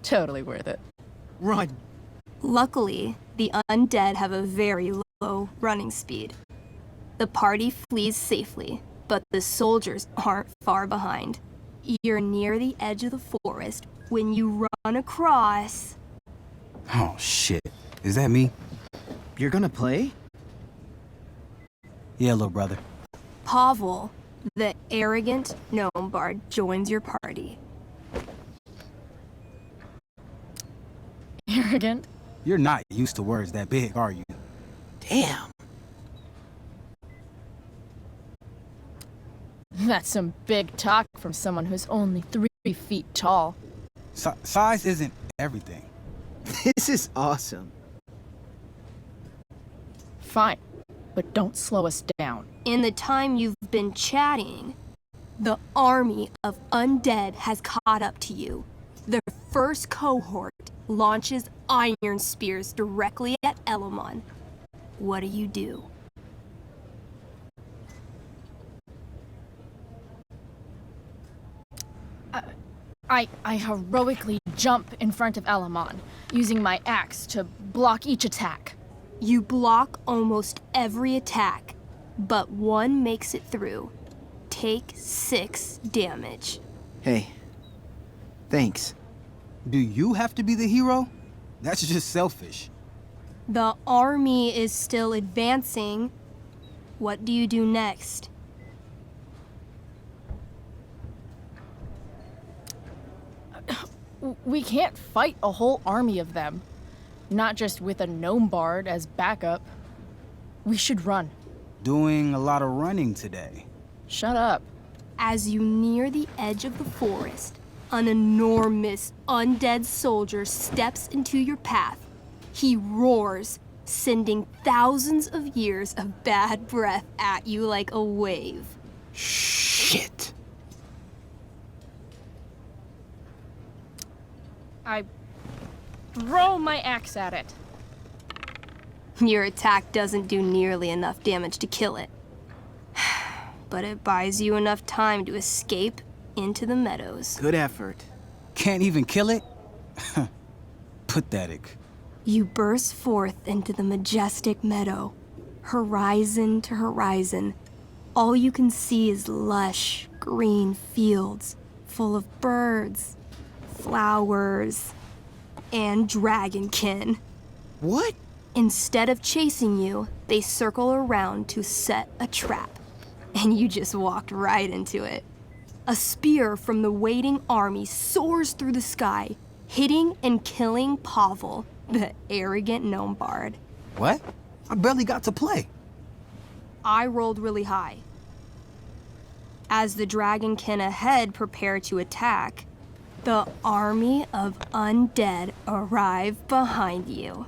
Totally worth it. Run. Luckily, the undead have a very low running speed. The party flees safely, but the soldiers aren't far behind. You're near the edge of the forest when you run across... Oh, shit. Is that me? You're gonna play? Yeah, little brother. Pavel, the arrogant gnome bard, joins your party. Arrogant? You're not used to words that big, are you? Damn. That's some big talk from someone who's only 3 feet tall. Size isn't everything. This is awesome. Fine, but don't slow us down. In the time you've been chatting, the army of undead has caught up to you. Their first cohort launches iron spears directly at Elamon. What do? I heroically jump in front of Elamon, using my axe to block each attack. You block almost every attack, but one makes it through. Take 6 damage. Hey, thanks. Do you have to be the hero? That's just selfish. The army is still advancing. What do you do next? We can't fight a whole army of them. Not just with a gnome bard as backup. We should run. Doing a lot of running today. Shut up. As you near the edge of the forest, an enormous undead soldier steps into your path. He roars, sending thousands of years of bad breath at you like a wave. Shit. I throw my axe at it. Your attack doesn't do nearly enough damage to kill it. But it buys you enough time to escape into the meadows. Good effort. Can't even kill it? Pathetic. You burst forth into the majestic meadow, horizon to horizon. All you can see is lush, green fields full of birds, flowers, and dragonkin. What? Instead of chasing you, they circle around to set a trap. And you just walked right into it. A spear from the waiting army soars through the sky, hitting and killing Pavel, the arrogant gnome bard. What? I barely got to play. I rolled really high. As the dragonkin ahead prepare to attack, the army of undead arrive behind you.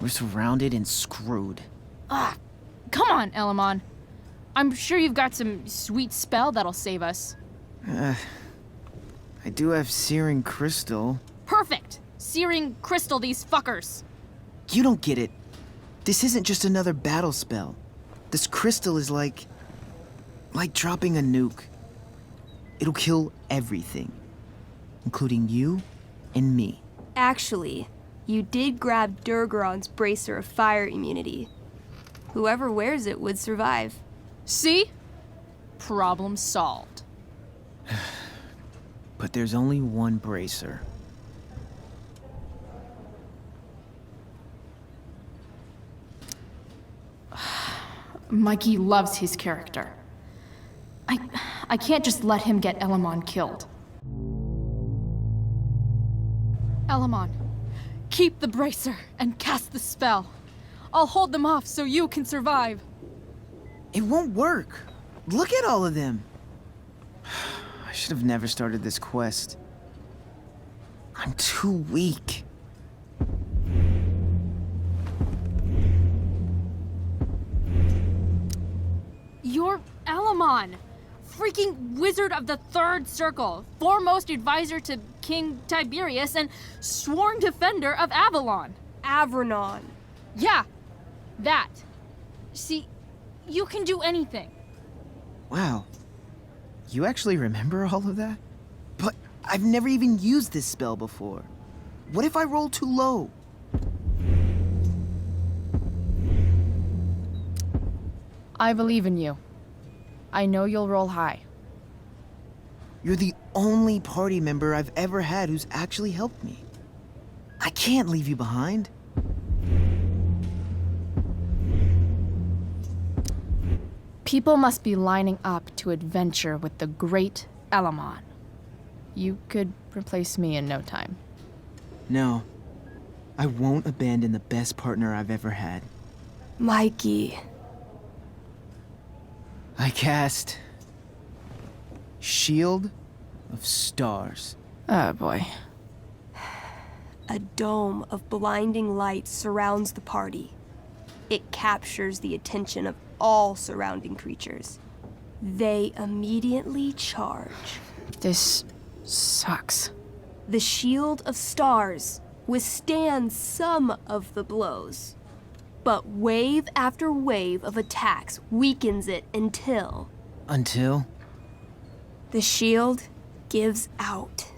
We're surrounded and screwed. Come on, Elamon. I'm sure you've got some sweet spell that'll save us. I do have Searing Crystal. Perfect! Searing crystal these fuckers. You don't get it. This isn't just another battle spell. This crystal is like dropping a nuke. It'll kill everything, including you and me. Actually, you did grab Durgaron's bracer of fire immunity. Whoever wears it would survive. See? Problem solved. But there's only one bracer. Mikey loves his character. I can't just let him get Elamon killed. Elamon, keep the bracer and cast the spell. I'll hold them off so you can survive. It won't work. Look at all of them. I should have never started this quest. I'm too weak. You're Elamon, freaking wizard of the Third Circle, foremost advisor to King Tiberius, and sworn defender of Avalon. Avronon. Yeah, that. See, you can do anything. Wow. You actually remember all of that? But I've never even used this spell before. What if I roll too low? I believe in you. I know you'll roll high. You're the only party member I've ever had who's actually helped me. I can't leave you behind. People must be lining up to adventure with the great Elamon. You could replace me in no time. No, I won't abandon the best partner I've ever had. Mikey. I cast Shield of Stars. Oh boy. A dome of blinding light surrounds the party. It captures the attention of all surrounding creatures. They immediately charge. This sucks. The Shield of Stars withstands some of the blows, but wave after wave of attacks weakens it until Until? the shield gives out.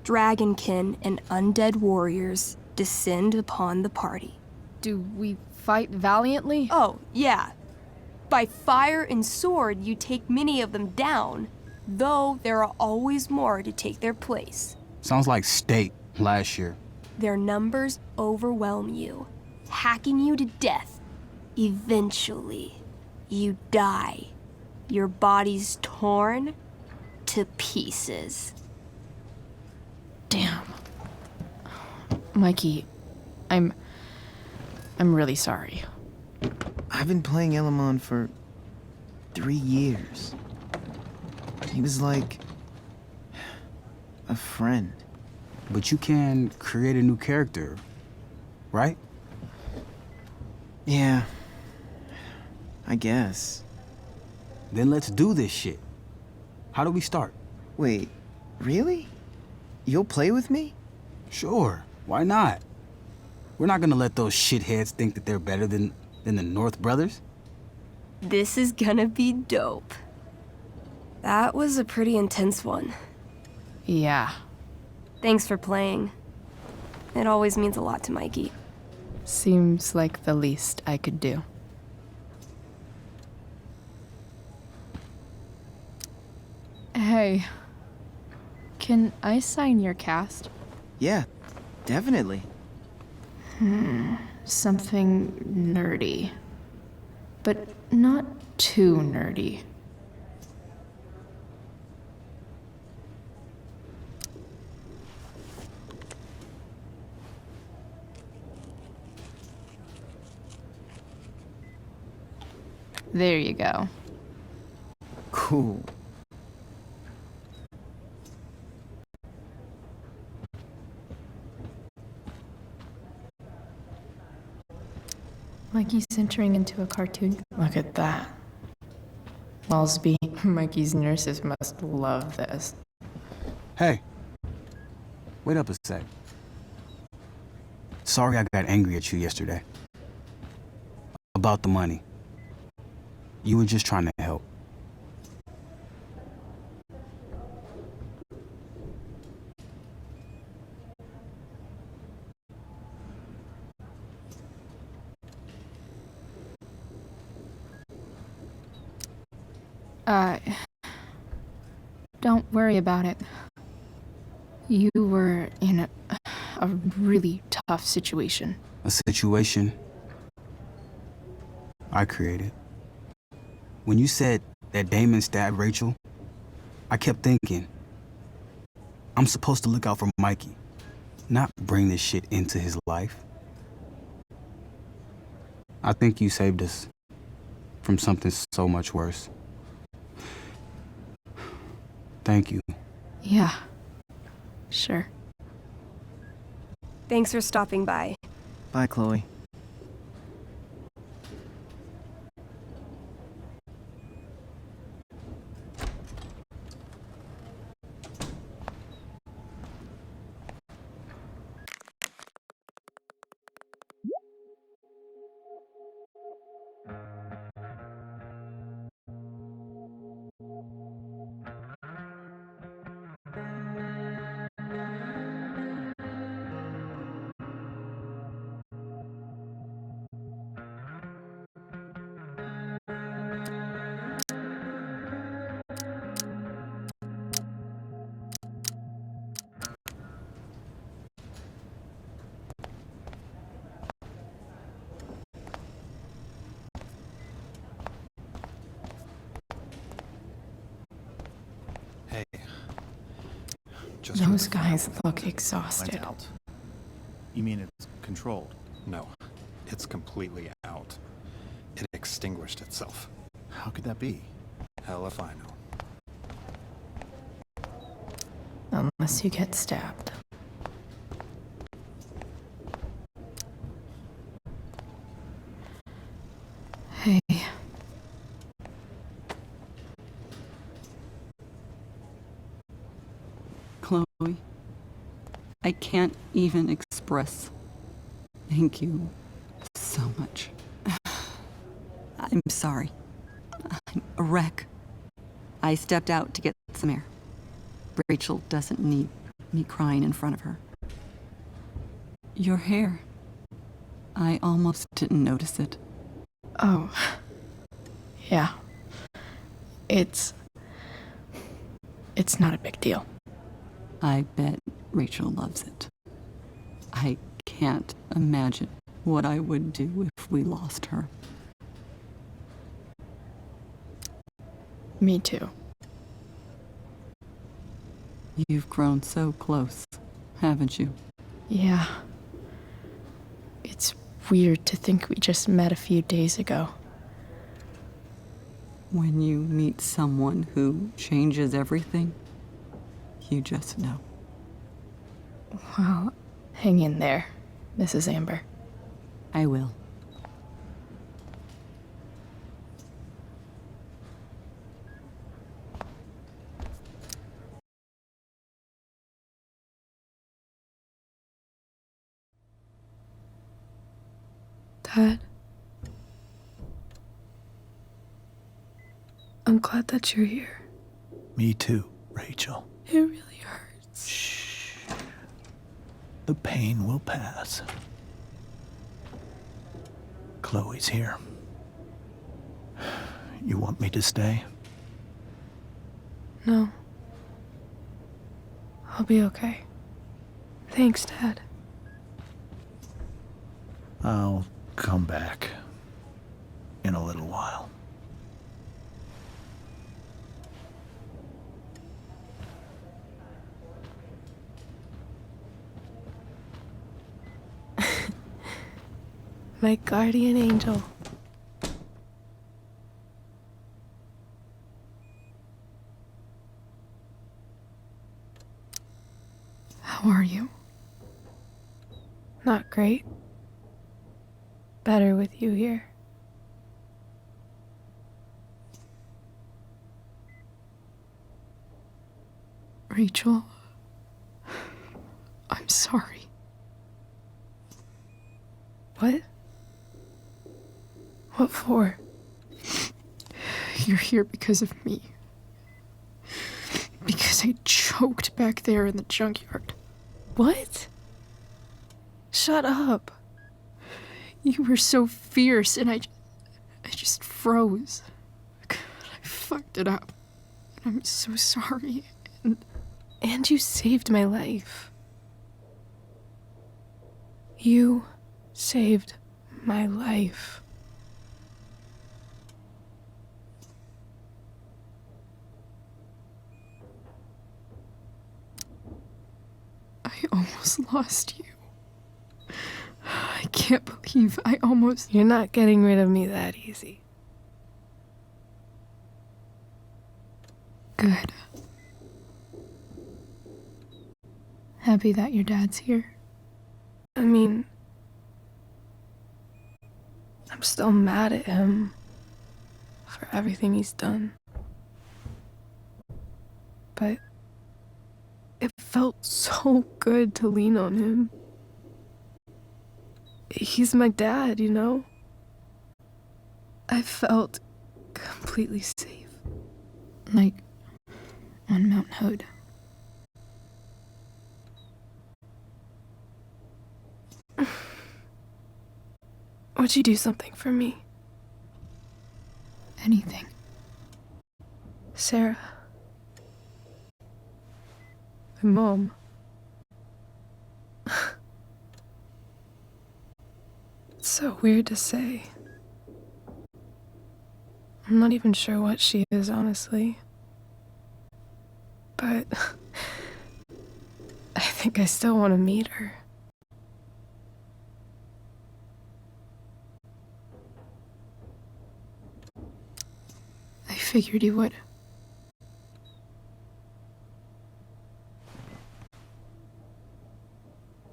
Dragonkin and undead warriors descend upon the party. Do we fight valiantly? Oh, yeah. By fire and sword, you take many of them down, though there are always more to take their place. Sounds like State last year. Their numbers overwhelm you, hacking you to death. Eventually, you die. Your body's torn to pieces. Damn. Mikey, I'm really sorry. I've been playing Elamon for 3 years. He was like a friend. But you can create a new character, right? Yeah, I guess. Then let's do this shit. How do we start? Wait, really? You'll play with me? Sure, why not? We're not gonna let those shitheads think that they're better than the North Brothers. This is gonna be dope. That was a pretty intense one. Yeah. Thanks for playing. It always means a lot to Mikey. Seems like the least I could do. Hey, can I sign your cast? Yeah, definitely. Something nerdy. But not too nerdy. There you go. Cool. Mikey's entering into a cartoon. Look at that. Wellsby, Mikey's nurses must love this. Hey, wait up a sec. Sorry I got angry at you yesterday. About the money. You were just trying to help. Don't worry about it. You were in a really tough situation. A situation I created. When you said that Damon stabbed Rachel, I kept thinking, I'm supposed to look out for Mikey, not bring this shit into his life. I think you saved us from something so much worse. Thank you. Yeah. Sure. Thanks for stopping by. Bye, Chloe. just Those heard the guys fire. look exhausted. Went out. You mean it's controlled? No, it's completely out. It extinguished itself. How could that be? Hell if I know. Unless you get stabbed. Hey. Chloe, I can't even express thank you so much. I'm sorry. I'm a wreck. I stepped out to get some air. Rachel doesn't need me crying in front of her. Your hair. I almost didn't notice it. Oh. Yeah. It's not a big deal. I bet Rachel loves it. I can't imagine what I would do if we lost her. Me too. You've grown so close, haven't you? Yeah. It's weird to think we just met a few days ago. When you meet someone who changes everything, you just know. Well, hang in there, Mrs. Amber. I will. Dad, I'm glad that you're here. Me too, Rachel. It really hurts. Shh. The pain will pass. Chloe's here. You want me to stay? No. I'll be okay. Thanks, Dad. I'll come back in a little while. My guardian angel. How are you? Not great. Better with you here. Rachel, I'm sorry. What? What for? You're here because of me. Because I choked back there in the junkyard. What? Shut up. You were so fierce and I just froze. I fucked it up. And I'm so sorry. And you saved my life. You saved my life. I almost lost you. I can't believe I almost... You're not getting rid of me that easy. Good. Happy that your dad's here? I mean, I'm still mad at him for everything he's done. But it felt so good to lean on him. He's my dad, you know? I felt completely safe. Like on Mount Hood. Would you do something for me? Anything. Sarah. My mom. It's so weird to say. I'm not even sure what she is, honestly. But think I still want to meet her. I figured you would.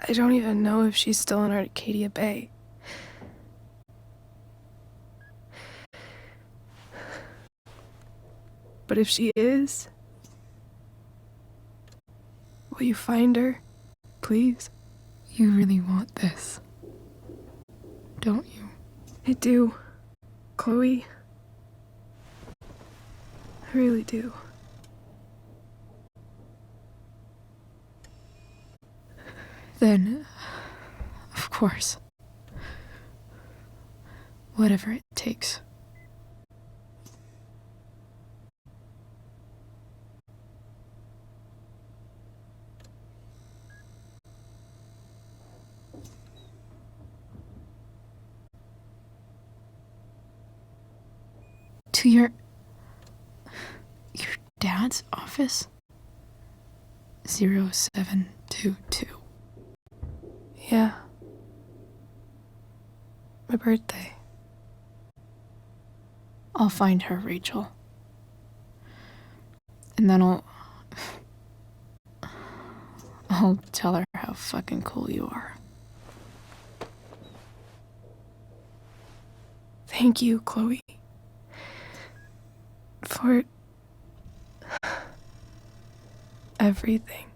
I don't even know if she's still in Arcadia Bay. But if she is, will you find her, please? You really want this, don't you? I do, Chloe. I really do. Then, of course, whatever it takes. To your dad's office? 0722. Yeah. My birthday. I'll find her, Rachel. And then I'll tell her how fucking cool you are. Thank you, Chloe. For everything.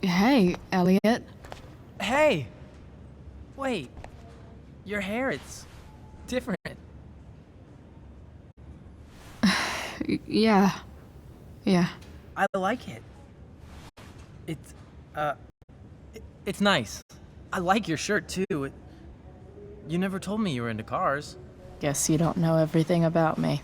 Hey, Elliot. Hey! Wait. Your hair, it's different. Yeah. I like it. It's nice. I like your shirt, too. You never told me you were into cars. Guess you don't know everything about me.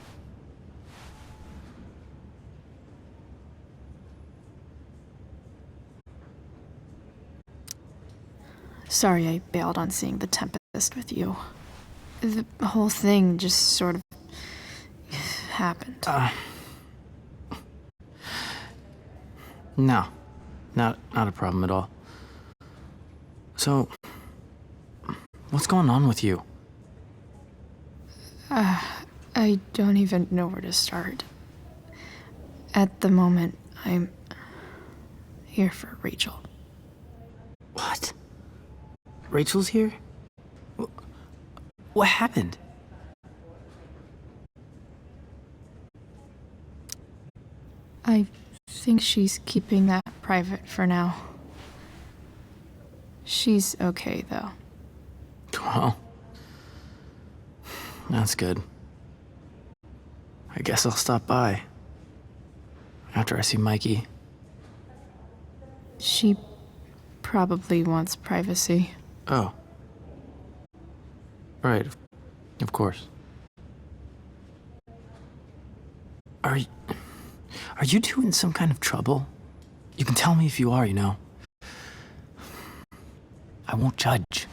Sorry I bailed on seeing The Tempest with you. The whole thing just sort of happened. No. Not a problem at all. So, what's going on with you? I don't even know where to start. At the moment, I'm here for Rachel. What? Rachel's here? What happened? I think she's keeping that private for now. She's okay, though. Well, that's good. I guess I'll stop by after I see Mikey. She probably wants privacy. Oh. Right, of course. Are you two in some kind of trouble? You can tell me if you are, you know. I won't judge.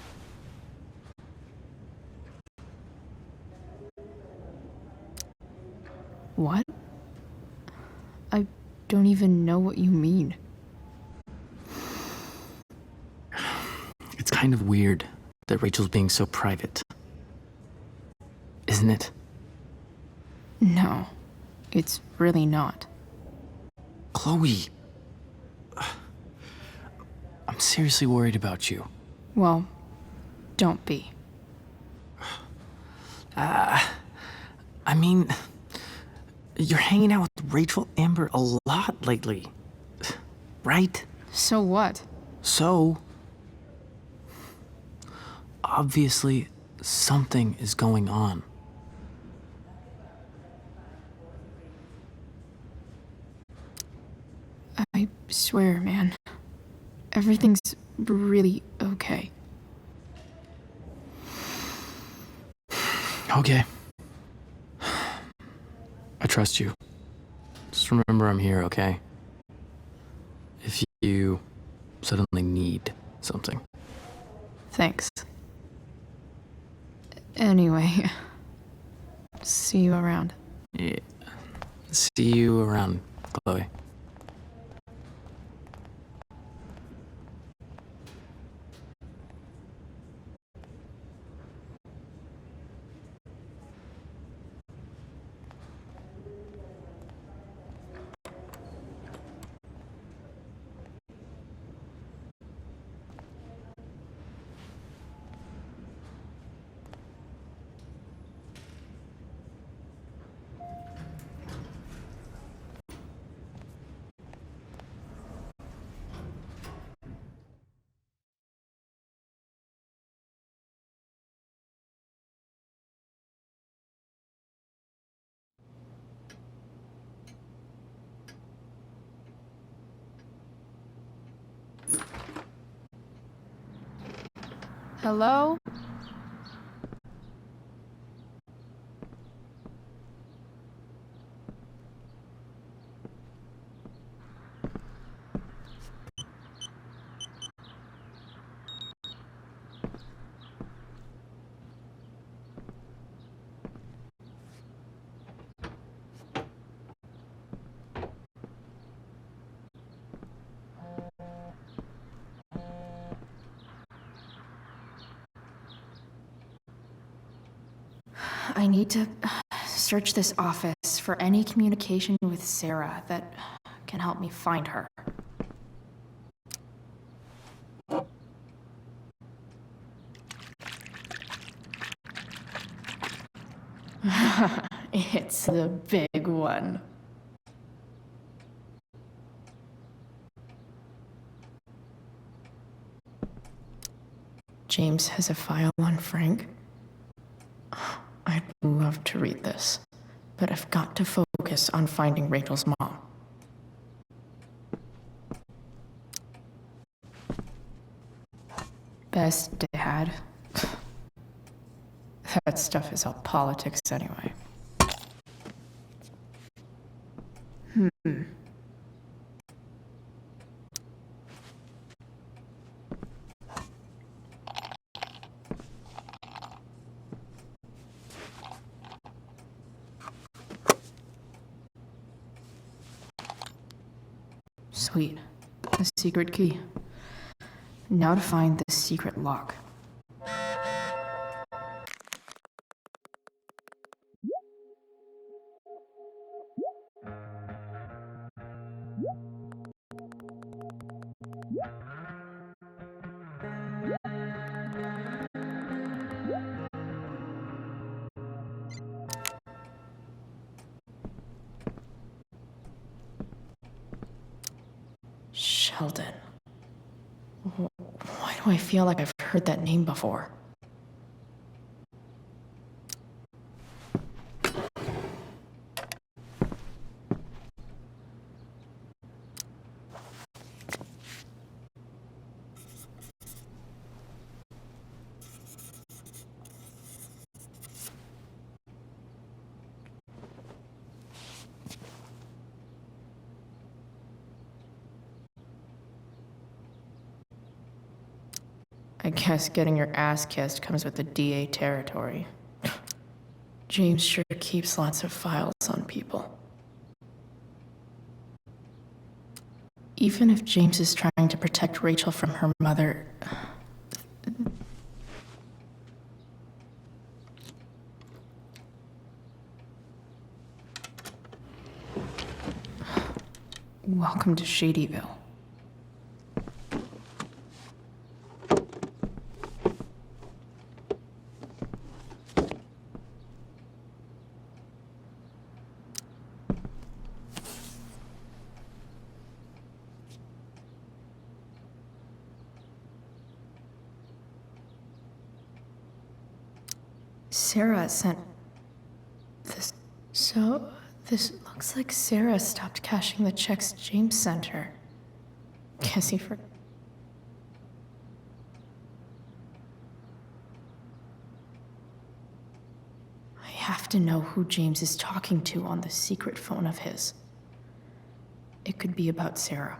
What? I don't even know what you mean. It's kind of weird that Rachel's being so private. Isn't it? No, it's really not. Chloe. I'm seriously worried about you. Well, don't be. I mean, you're hanging out with Rachel Amber a lot lately, right? So what? So, obviously, something is going on. I swear, man. Everything's really okay. Okay. I trust you. Just remember I'm here, okay? If you suddenly need something. Thanks. Anyway, see you around. Yeah. See you around, Chloe. Hello? I need to search this office for any communication with Sarah that can help me find her. It's the big one. James has a file on Frank. I'd love to read this, but I've got to focus on finding Rachel's mom. Best dad. That stuff is all politics anyway. Sweet. A secret key. Now to find the secret lock. Sheldon. Why do I feel like I've heard that name before? I guess getting your ass kissed comes with the DA territory. James sure keeps lots of files on people. Even if James is trying to protect Rachel from her mother... Welcome to Shadyville. Sarah sent this. So, this looks like Sarah stopped cashing the checks James sent her. Guess he forgot. I have to know who James is talking to on the secret phone of his. It could be about Sarah.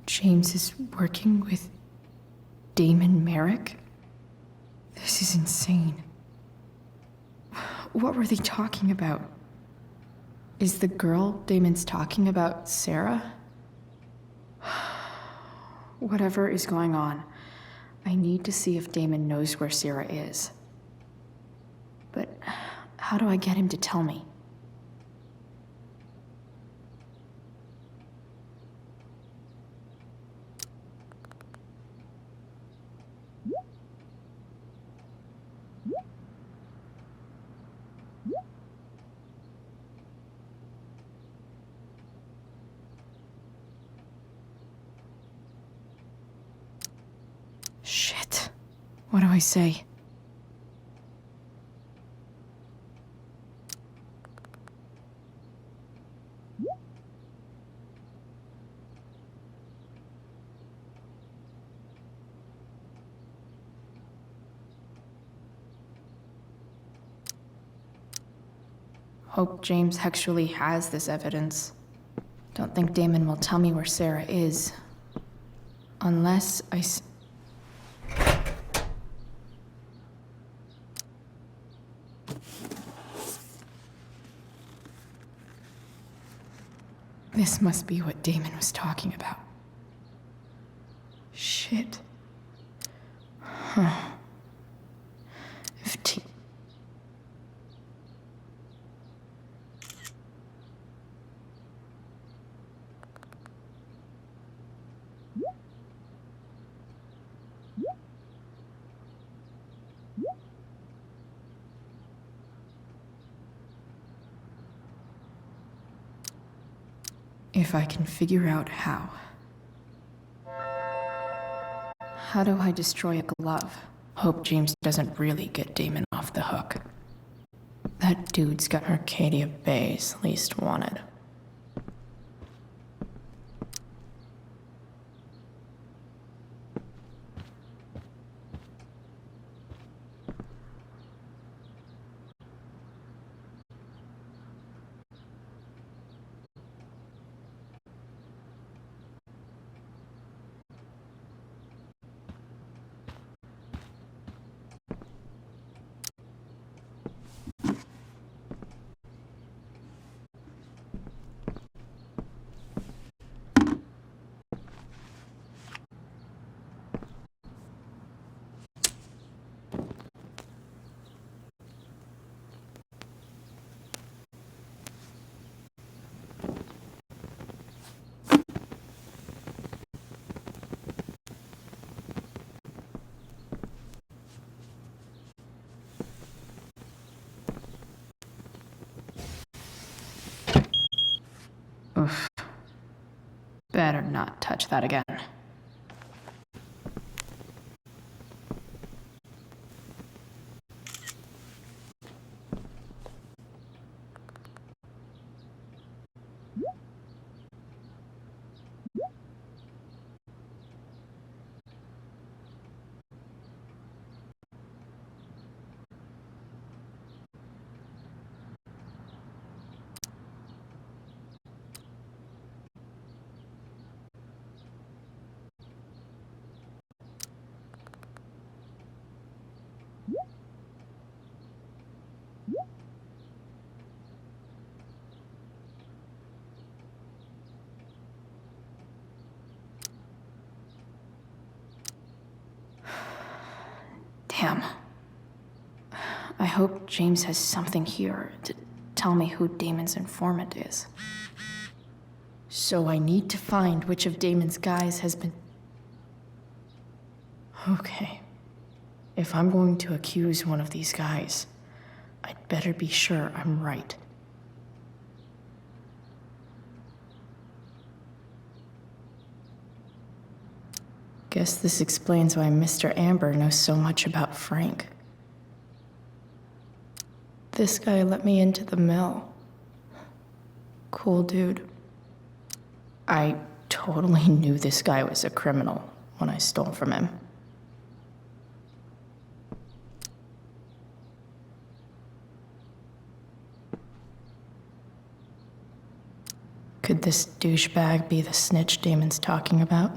James is working with Damon Merrick? This is insane. What were they talking about? Is the girl Damon's talking about Sarah? Whatever is going on, I need to see if Damon knows where Sarah is. But how do I get him to tell me? Shit. What do I say? Hope James actually has this evidence. Don't think Damon will tell me where Sarah is. Unless This must be what Damon was talking about. Shit. Huh. If I can figure out how. How do I destroy a glove? Hope James doesn't really get Damon off the hook. That dude's got Arcadia Bay's least wanted. Oof. Better not touch that again. Damn. I hope James has something here to tell me who Damon's informant is. So I need to find which of Damon's guys has been... Okay. If I'm going to accuse one of these guys, I'd better be sure I'm right. Guess this explains why Mr. Amber knows so much about Frank. This guy let me into the mill. Cool dude. I totally knew this guy was a criminal when I stole from him. Could this douchebag be the snitch Damon's talking about?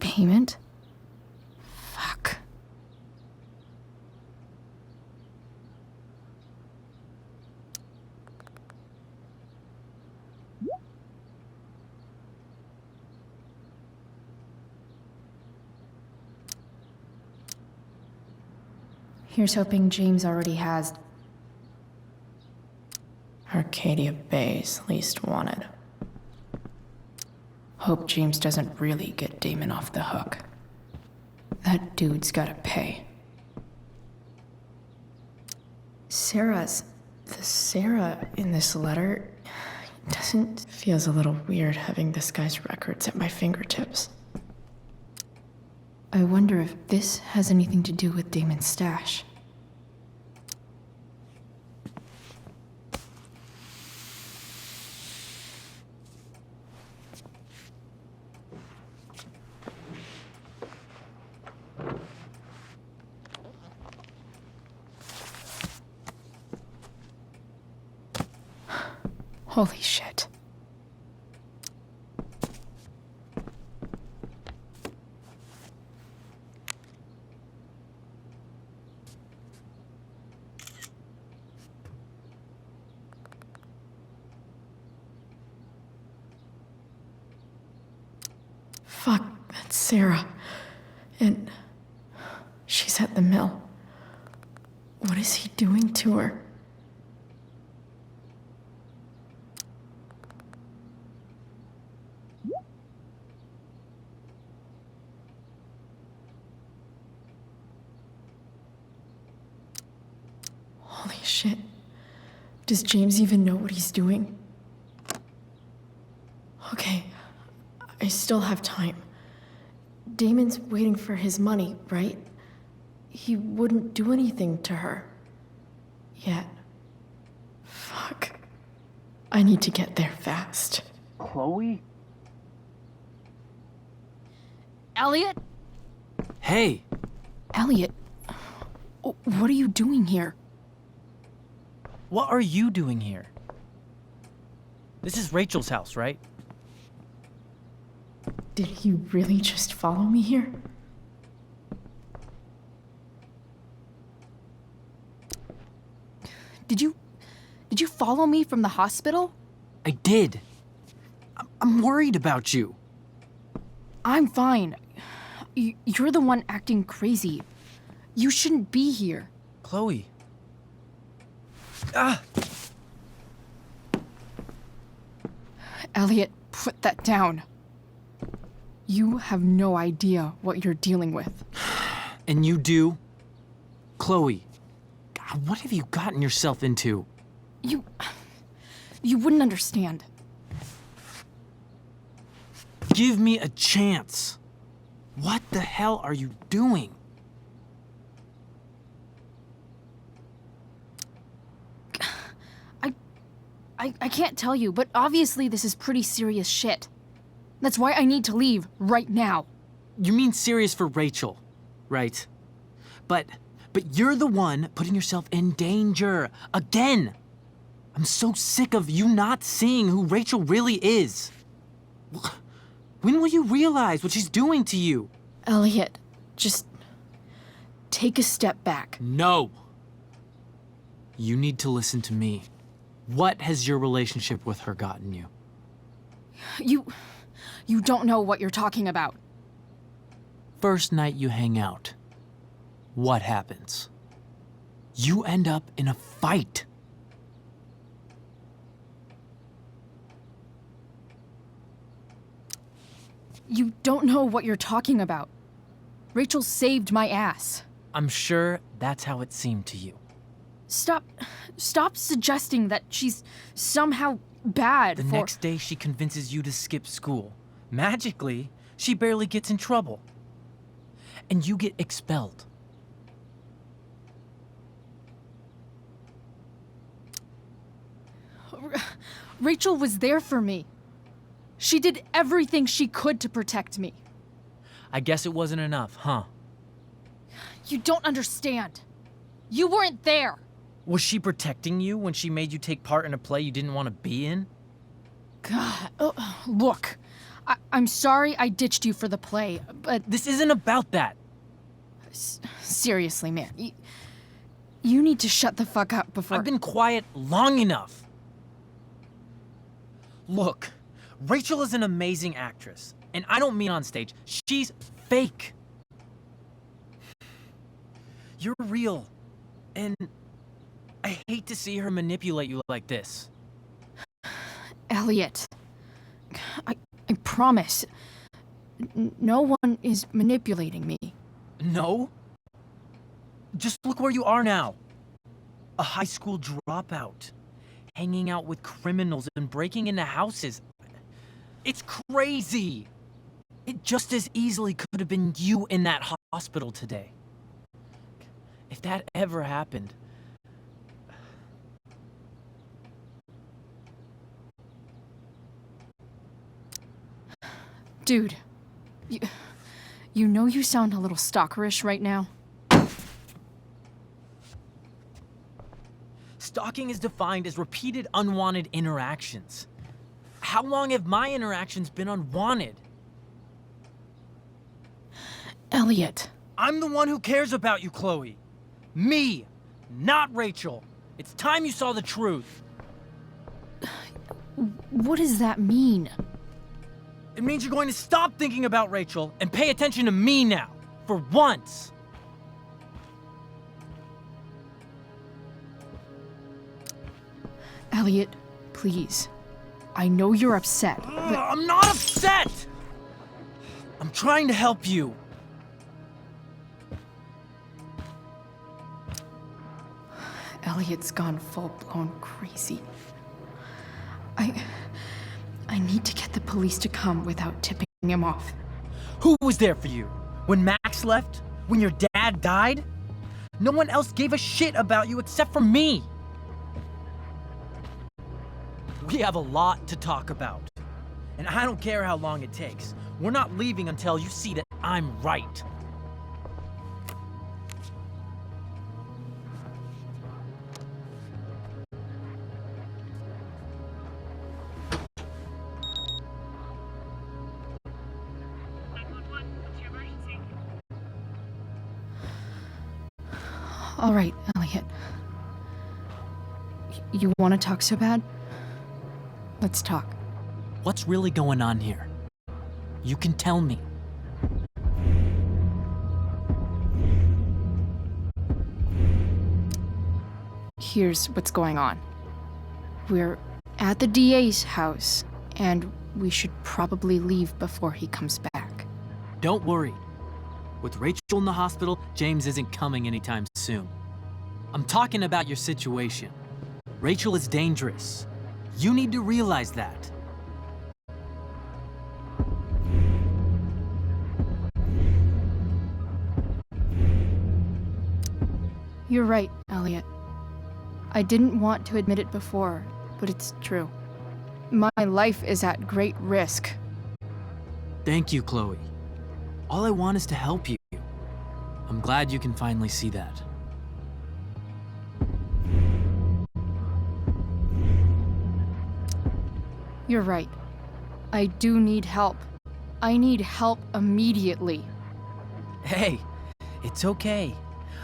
Payment? Fuck. Here's hoping James already has Arcadia Bay's least wanted. Hope James doesn't really get Damon off the hook. That dude's gotta pay. The Sarah in this letter feels a little weird having this guy's records at my fingertips. I wonder if this has anything to do with Damon's stash. Holy shit. Fuck, that's Sarah. And she's at the mill. What is he doing to her? Holy shit. Does James even know what he's doing? Okay, I still have time. Damon's waiting for his money, right? He wouldn't do anything to her. Yet. Fuck. I need to get there fast. Chloe? Elliot? Hey! Elliot, what are you doing here? What are you doing here? This is Rachel's house, right? Did he really just follow me here? Did you follow me from the hospital? I did. I'm worried about you. I'm fine. You're the one acting crazy. You shouldn't be here. Chloe. Elliot, put that down. You have no idea what you're dealing with. And you do? Chloe, God, what have you gotten yourself into? You wouldn't understand. Give me a chance. What the hell are you doing? I can't tell you, but obviously this is pretty serious shit. That's why I need to leave right now. You mean serious for Rachel, right? But But you're the one putting yourself in danger. Again! I'm so sick of you not seeing who Rachel really is. When will you realize what she's doing to you? Elliot, just take a step back. No. You need to listen to me. What has your relationship with her gotten you? You don't know what you're talking about. First night you hang out, what happens? You end up in a fight. You don't know what you're talking about. Rachel saved my ass. I'm sure that's how it seemed to you. Stop suggesting that she's somehow bad The next day she convinces you to skip school. Magically, she barely gets in trouble. And you get expelled. Rachel was there for me. She did everything she could to protect me. I guess it wasn't enough, huh? You don't understand. You weren't there. Was she protecting you when she made you take part in a play you didn't want to be in? God, look. I'm sorry I ditched you for the play, but... This isn't about that. Seriously, man. You need to shut the fuck up before... I've been quiet long enough. Look, Rachel is an amazing actress. And I don't mean on stage. She's fake. You're real. And I hate to see her manipulate you like this. Elliot, I promise. No one is manipulating me. No? Just look where you are now. A high school dropout. Hanging out with criminals and breaking into houses. It's crazy. It just as easily could have been you in that hospital today. If that ever happened... Dude, you know you sound a little stalkerish right now? Stalking is defined as repeated unwanted interactions. How long have my interactions been unwanted? Elliot. I'm the one who cares about you, Chloe. Me, not Rachel. It's time you saw the truth. What does that mean? It means you're going to stop thinking about Rachel and pay attention to me now, for once. Elliot, please. I know you're upset, but... I'm not upset! I'm trying to help you. Elliot's gone full-blown crazy. I need to get the police to come without tipping him off. Who was there for you? When Max left? When your dad died? No one else gave a shit about you except for me. We have a lot to talk about. And I don't care how long it takes. We're not leaving until you see that I'm right. All right, Elliot. You want to talk so bad? Let's talk. What's really going on here? You can tell me. Here's what's going on. We're at the DA's house, and we should probably leave before he comes back. Don't worry. With Rachel in the hospital, James isn't coming anytime soon. I'm talking about your situation. Rachel is dangerous. You need to realize that. You're right, Elliot. I didn't want to admit it before, but it's true. My life is at great risk. Thank you, Chloe. All I want is to help you. I'm glad you can finally see that. You're right. I do need help. I need help immediately. Hey, it's okay.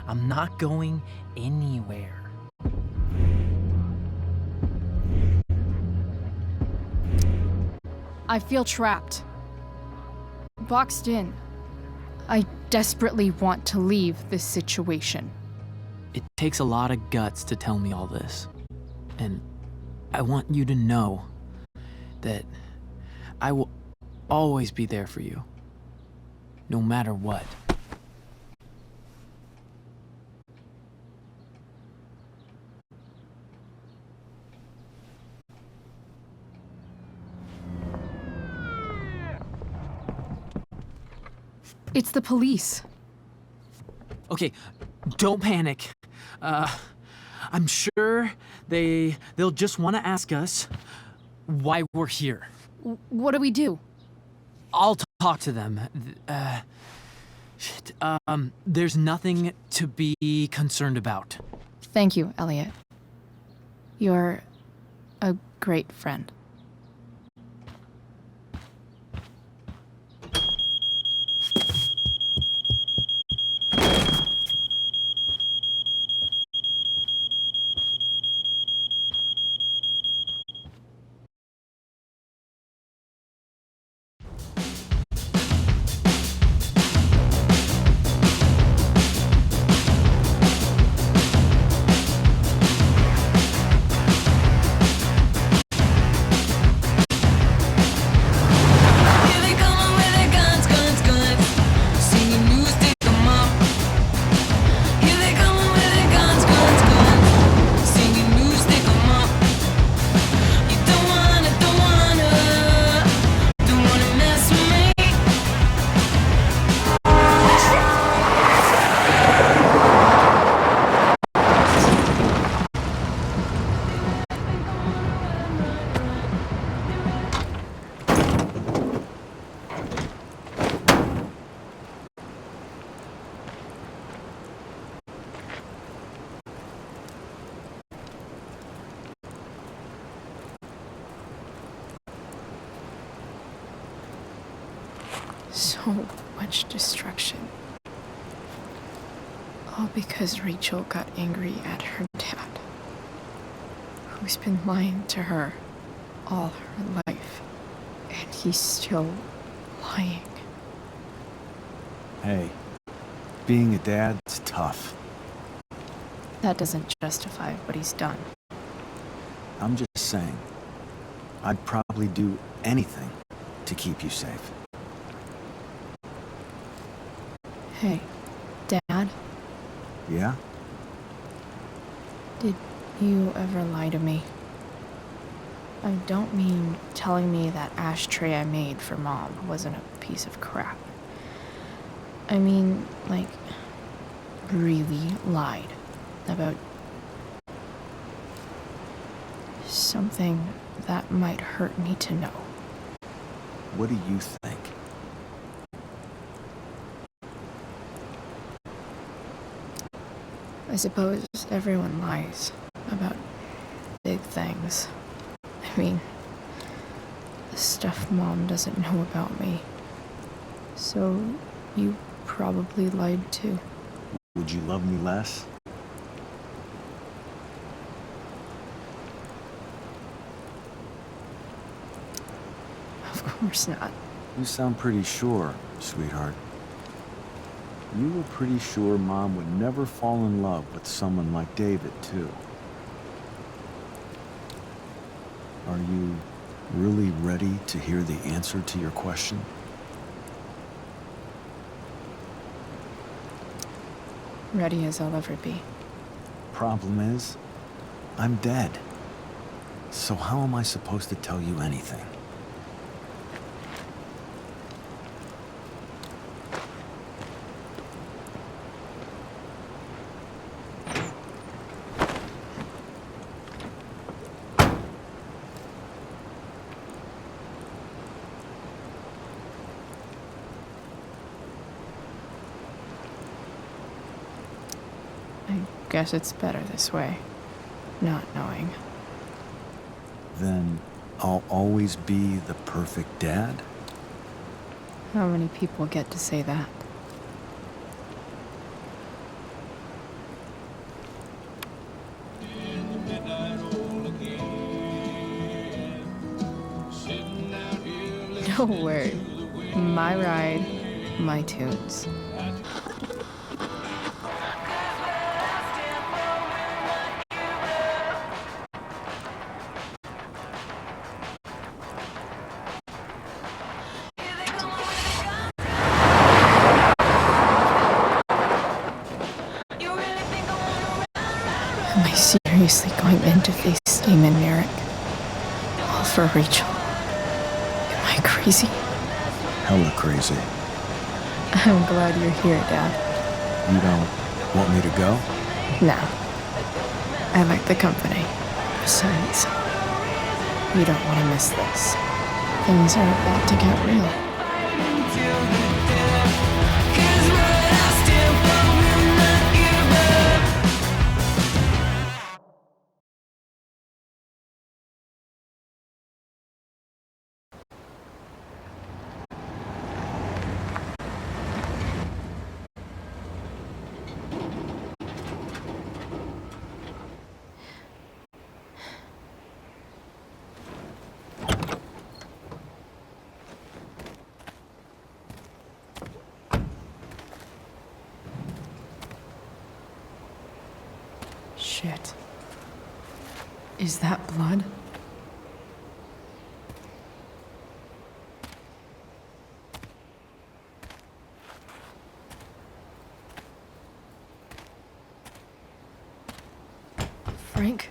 I'm not going anywhere. I feel trapped. Boxed in. I desperately want to leave this situation. It takes a lot of guts to tell me all this. And I want you to know that I will always be there for you. No matter what. It's the police. Okay, don't panic. I'm sure they'll just want to ask us why we're here. What do we do? I'll talk to them. There's nothing to be concerned about. Thank you, Elliot. You're a great friend. So much destruction. All because Rachel got angry at her dad, who's been lying to her all her life. And he's still lying. Hey, being a dad's tough. That doesn't justify what he's done. I'm just saying, I'd probably do anything to keep you safe. Hey, Dad, Yeah? did you ever lie to me? I don't mean telling me that ashtray I made for Mom wasn't a piece of crap. I mean, like, really lied about something that might hurt me to know. What do you think? I suppose everyone lies about big things. I mean, the stuff Mom doesn't know about me. So, you probably lied too. Would you love me less? Of course not. You sound pretty sure, sweetheart. You were pretty sure Mom would never fall in love with someone like David, too. Are you really ready to hear the answer to your question? Ready as I'll ever be. Problem is, I'm dead. So how am I supposed to tell you anything? I guess it's better this way, not knowing. Then I'll always be the perfect dad? How many people get to say that? No word. My ride, my tunes. Am I seriously going in to face Damon Merrick? All for Rachel? Am I crazy? Hella crazy. I'm glad you're here, Dad. You don't want me to go? No. I like the company. Besides, you don't want to miss this. Things are about to get real. Shit. Is that blood? Frank?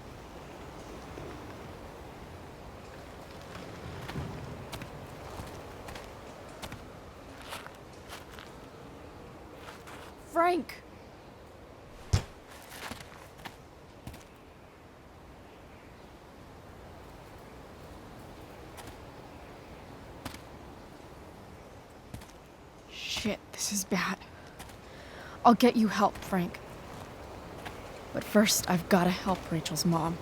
Frank! Shit, this is bad. I'll get you help, Frank. But first, I've gotta help Rachel's mom.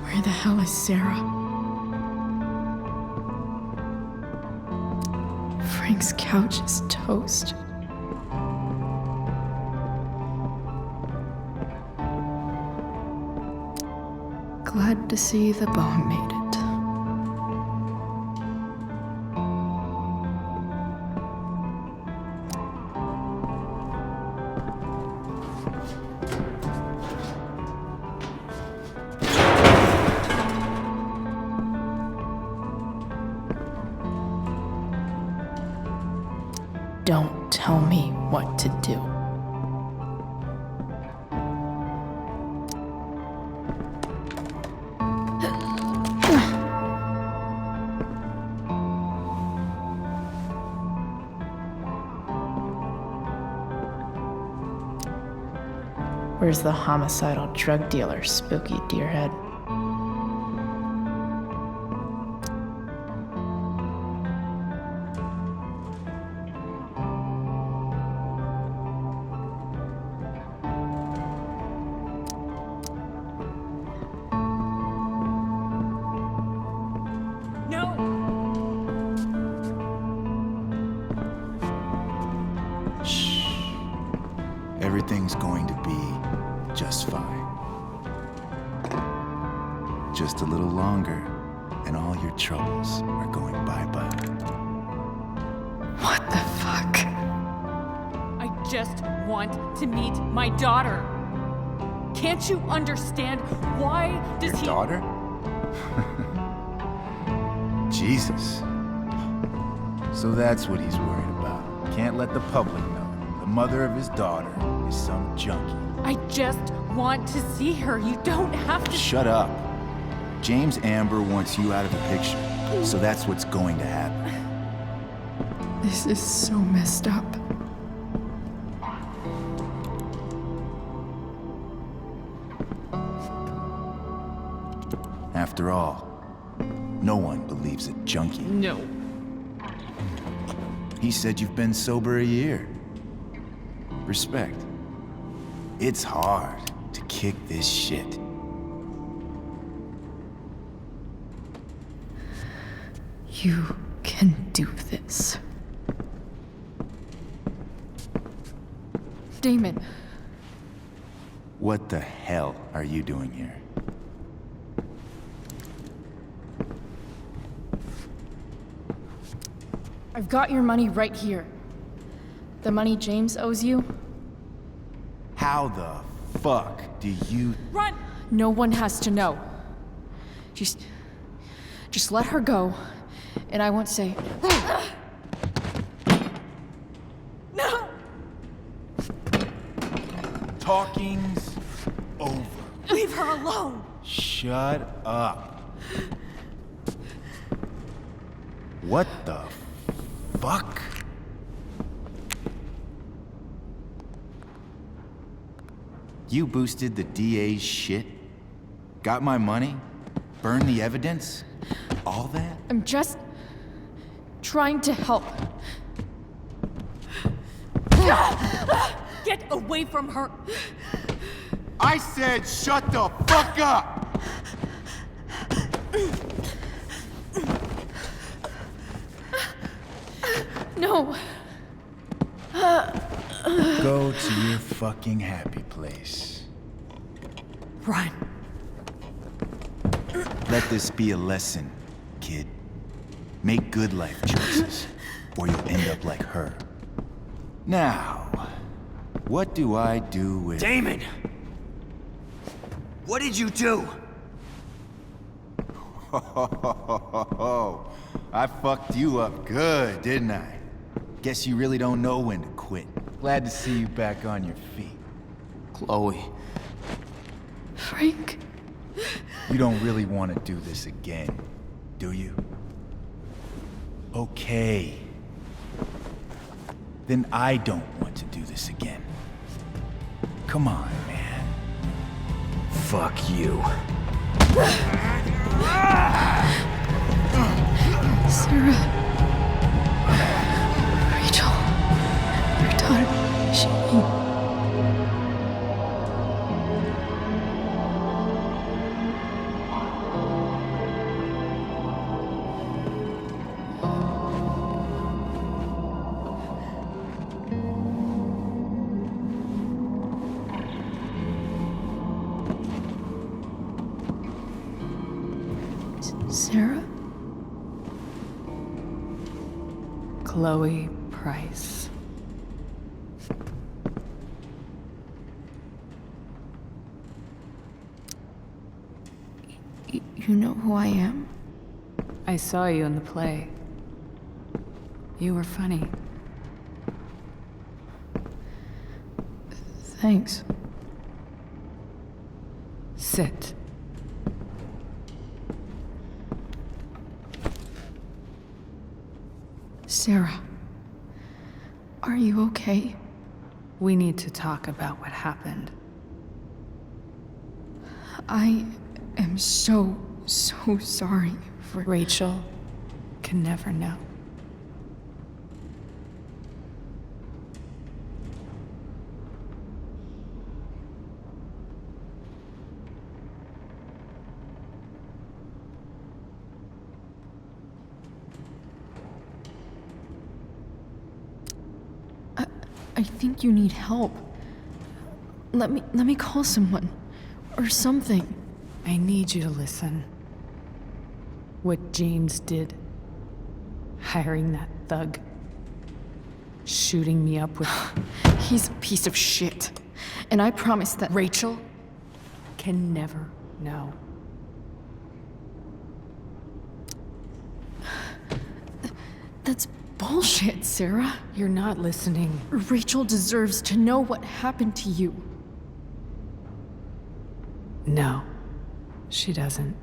Where the hell is Sarah? Frank's couch is toast. Glad to see the bone made it. Don't tell me what to do. Where's the homicidal drug dealer, Spooky Deerhead? Everything's going to be just fine. Just a little longer, and all your troubles are going bye-bye. What the fuck? I just want to meet my daughter. Can't you understand? Why does Your he... daughter? Jesus. So that's what he's worried about. Can't let the public know. The mother of his daughter is some junkie. I just want to see her. You don't have to... Shut up. James Amber wants you out of the picture, so that's what's going to happen. This is so messed up. After all, no one believes a junkie. No. He said you've been sober a year. Respect. It's hard to kick this shit. You can do this. Damon. What the hell are you doing here? I've got your money right here. The money James owes you. How the fuck do you... Run! No one has to know. Just let her go, and I won't say... No! Talking's over. Leave her alone! Shut up. What the fuck? You boosted the DA's shit? Got my money? Burned the evidence? All that? I'm just trying to help. Get away from her! I said shut the fuck up! No. Go to your fucking happy place. Run. Let this be a lesson, kid. Make good life choices, or you'll end up like her. Now, what do I do with... Damon! What did you do? I fucked you up good, didn't I? Guess you really don't know when to quit. Glad to see you back on your feet. Chloe. Frank. You don't really want to do this again, do you? Okay. Then I don't want to do this again. Come on, man. Fuck you. Sarah. Rachel. Your daughter. She... Sarah? Chloe Price. You know who I am? I saw you in the play. You were funny. Thanks. Sit. Sarah. Are you okay? We need to talk about what happened. I am so sorry for... Rachel can never know. I think you need help. Let me call someone. Or something. I need you to listen. What James did. Hiring that thug. Shooting me up with... He's a piece of shit. And I promise that... Rachel can never know. That's bullshit, Sarah. You're not listening. Rachel deserves to know what happened to you. No, she doesn't.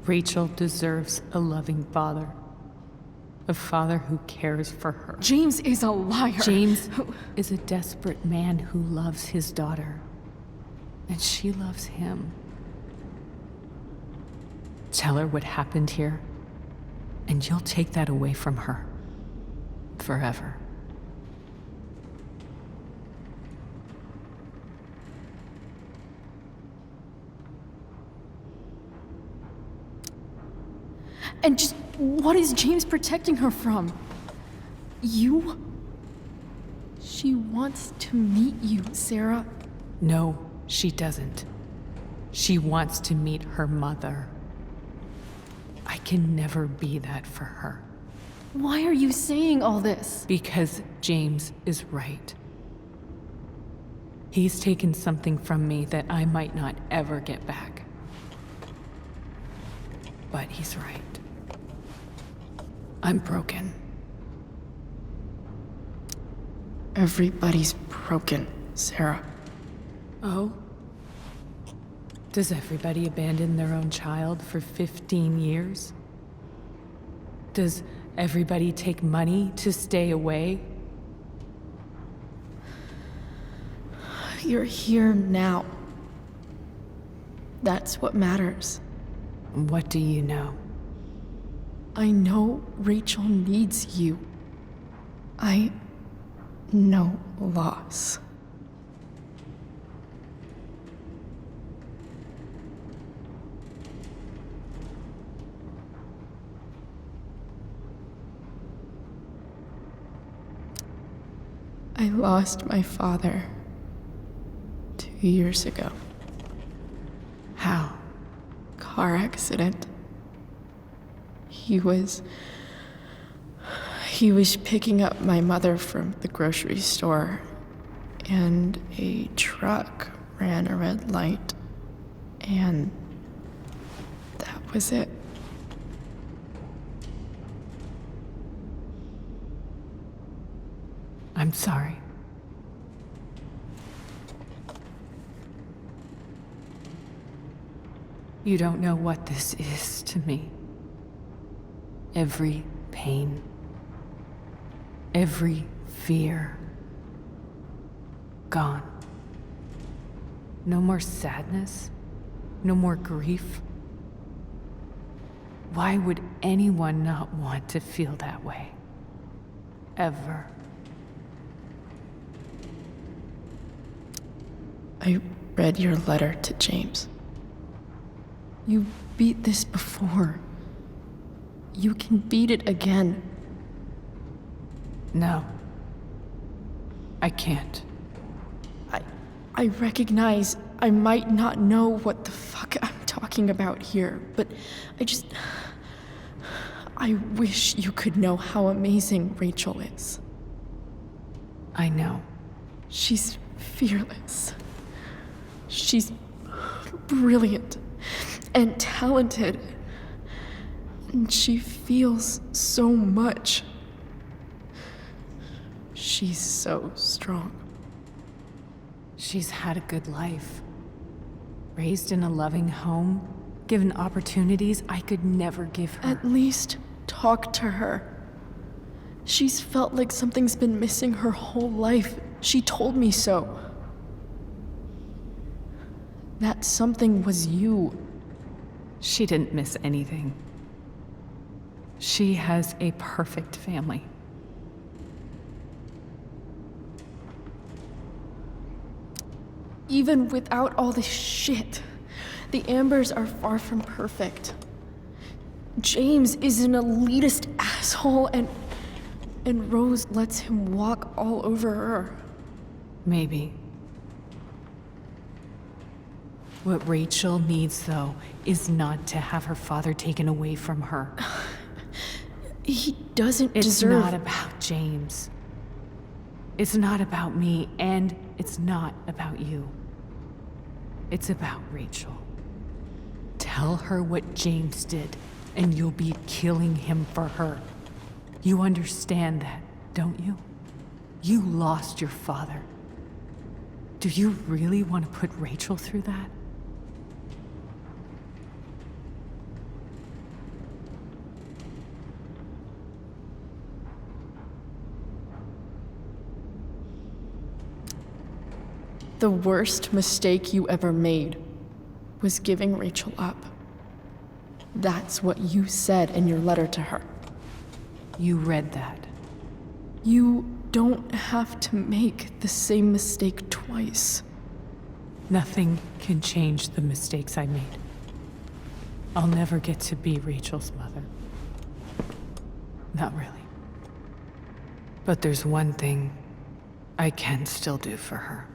Rachel deserves a loving father. A father who cares for her. James is a liar. James is a desperate man who loves his daughter. And she loves him. Tell her what happened here, and you'll take that away from her. Forever. And just what is James protecting her from? You? She wants to meet you, Sarah. No, she doesn't. She wants to meet her mother. I can never be that for her. Why are you saying all this? Because James is right. He's taken something from me that I might not ever get back. But he's right. I'm broken. Everybody's broken, Sarah. Oh? Does everybody abandon their own child for 15 years? Does everybody take money to stay away? You're here now. That's what matters. What do you know? I know Rachel needs you. I know loss. I lost my father 2 years ago. How? Car accident. He was picking up my mother from the grocery store, and a truck ran a red light, and that was it. I'm sorry. You don't know what this is to me. Every pain, every fear, gone. No more sadness, no more grief. Why would anyone not want to feel that way? Ever. I read your letter to James. You beat this before. You can beat it again. No. I can't. I recognize I might not know what the fuck I'm talking about here, but I wish you could know how amazing Rachel is. I know. She's fearless. She's brilliant and talented. And she feels so much. She's so strong. She's had a good life. Raised in a loving home, given opportunities I could never give her. At least talk to her. She's felt like something's been missing her whole life. She told me so. That something was you. She didn't miss anything. She has a perfect family. Even without all this shit, the Ambers are far from perfect. James is an elitist asshole, and Rose lets him walk all over her. Maybe. What Rachel needs, though, is not to have her father taken away from her. He doesn't It's deserve... not about James. It's not about me, and it's not about you. It's about Rachel. Tell her what James did, and you'll be killing him for her. You understand that, don't you? You lost your father. Do you really want to put Rachel through that? The worst mistake you ever made was giving Rachel up. That's what you said in your letter to her. You read that. You don't have to make the same mistake twice. Nothing can change the mistakes I made. I'll never get to be Rachel's mother. Not really. But there's one thing I can still do for her.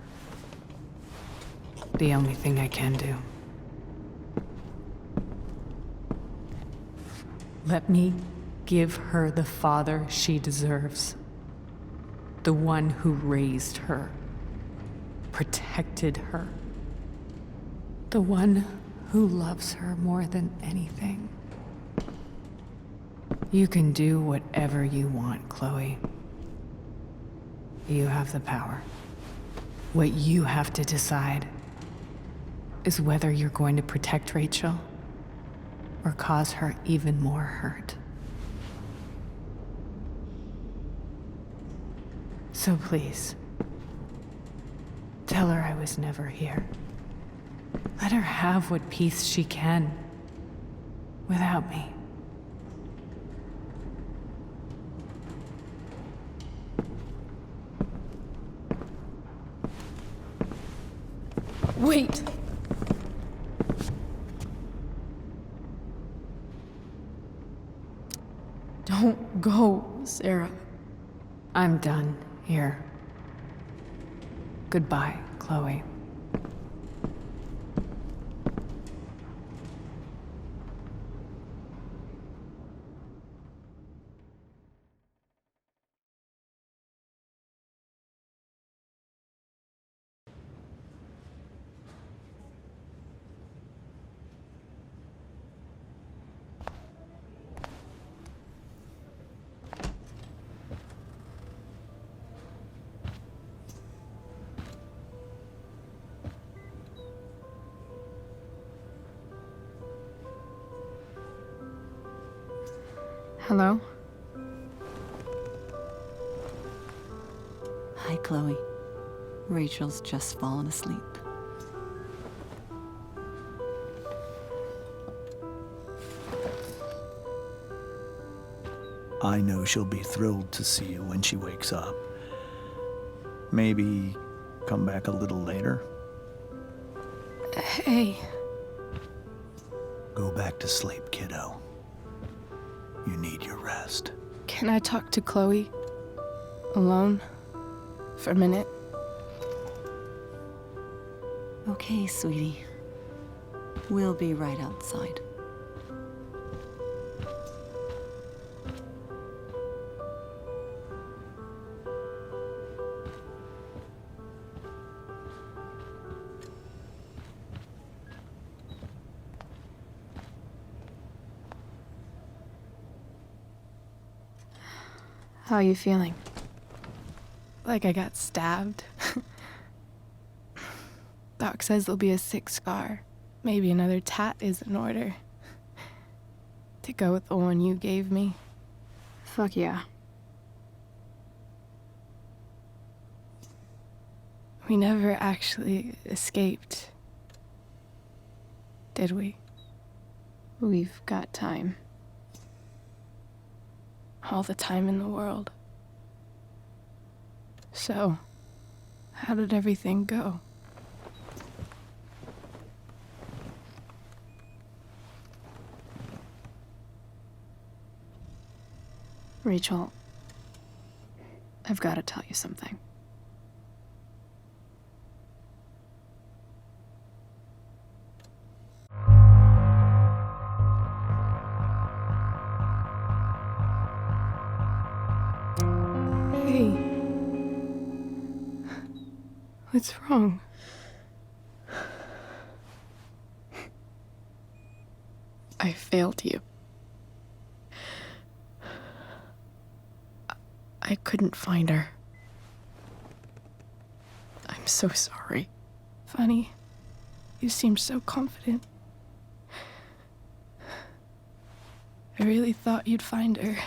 The only thing I can do. Let me give her the father she deserves. The one who raised her, protected her. The one who loves her more than anything. You can do whatever you want, Chloe. You have the power. What you have to decide is whether you're going to protect Rachel or cause her even more hurt. So please, tell her I was never here. Let her have what peace she can without me. Wait! Don't go, Sarah. I'm done here. Goodbye, Chloe. Hello? Hi, Chloe. Rachel's just fallen asleep. I know she'll be thrilled to see you when she wakes up. Maybe come back a little later. Hey. Go back to sleep, kiddo. You need your rest. Can I talk to Chloe? Alone? For a minute? Okay, sweetie. We'll be right outside. How are you feeling? Like I got stabbed? Doc says there'll be a 6 scar. Maybe another tat is in order. To go with the one you gave me. Fuck yeah. We never actually escaped. Did we? We've got time. All the time in the world. So, how did everything go? Rachel, I've got to tell you something. Hey. What's wrong? I failed you. I couldn't find her. I'm so sorry. Funny, you seemed so confident. I really thought you'd find her.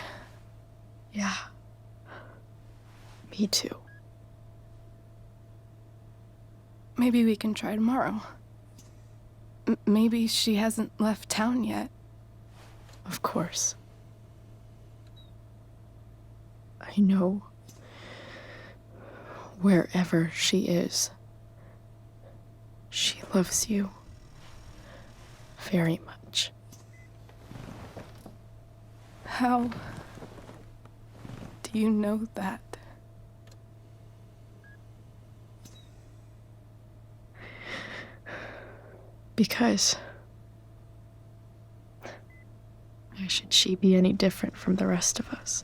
Yeah. Me too. Maybe we can try tomorrow. Maybe she hasn't left town yet. Of course. I know wherever she is, she loves you very much. How do you know that? Because why should she be any different from the rest of us?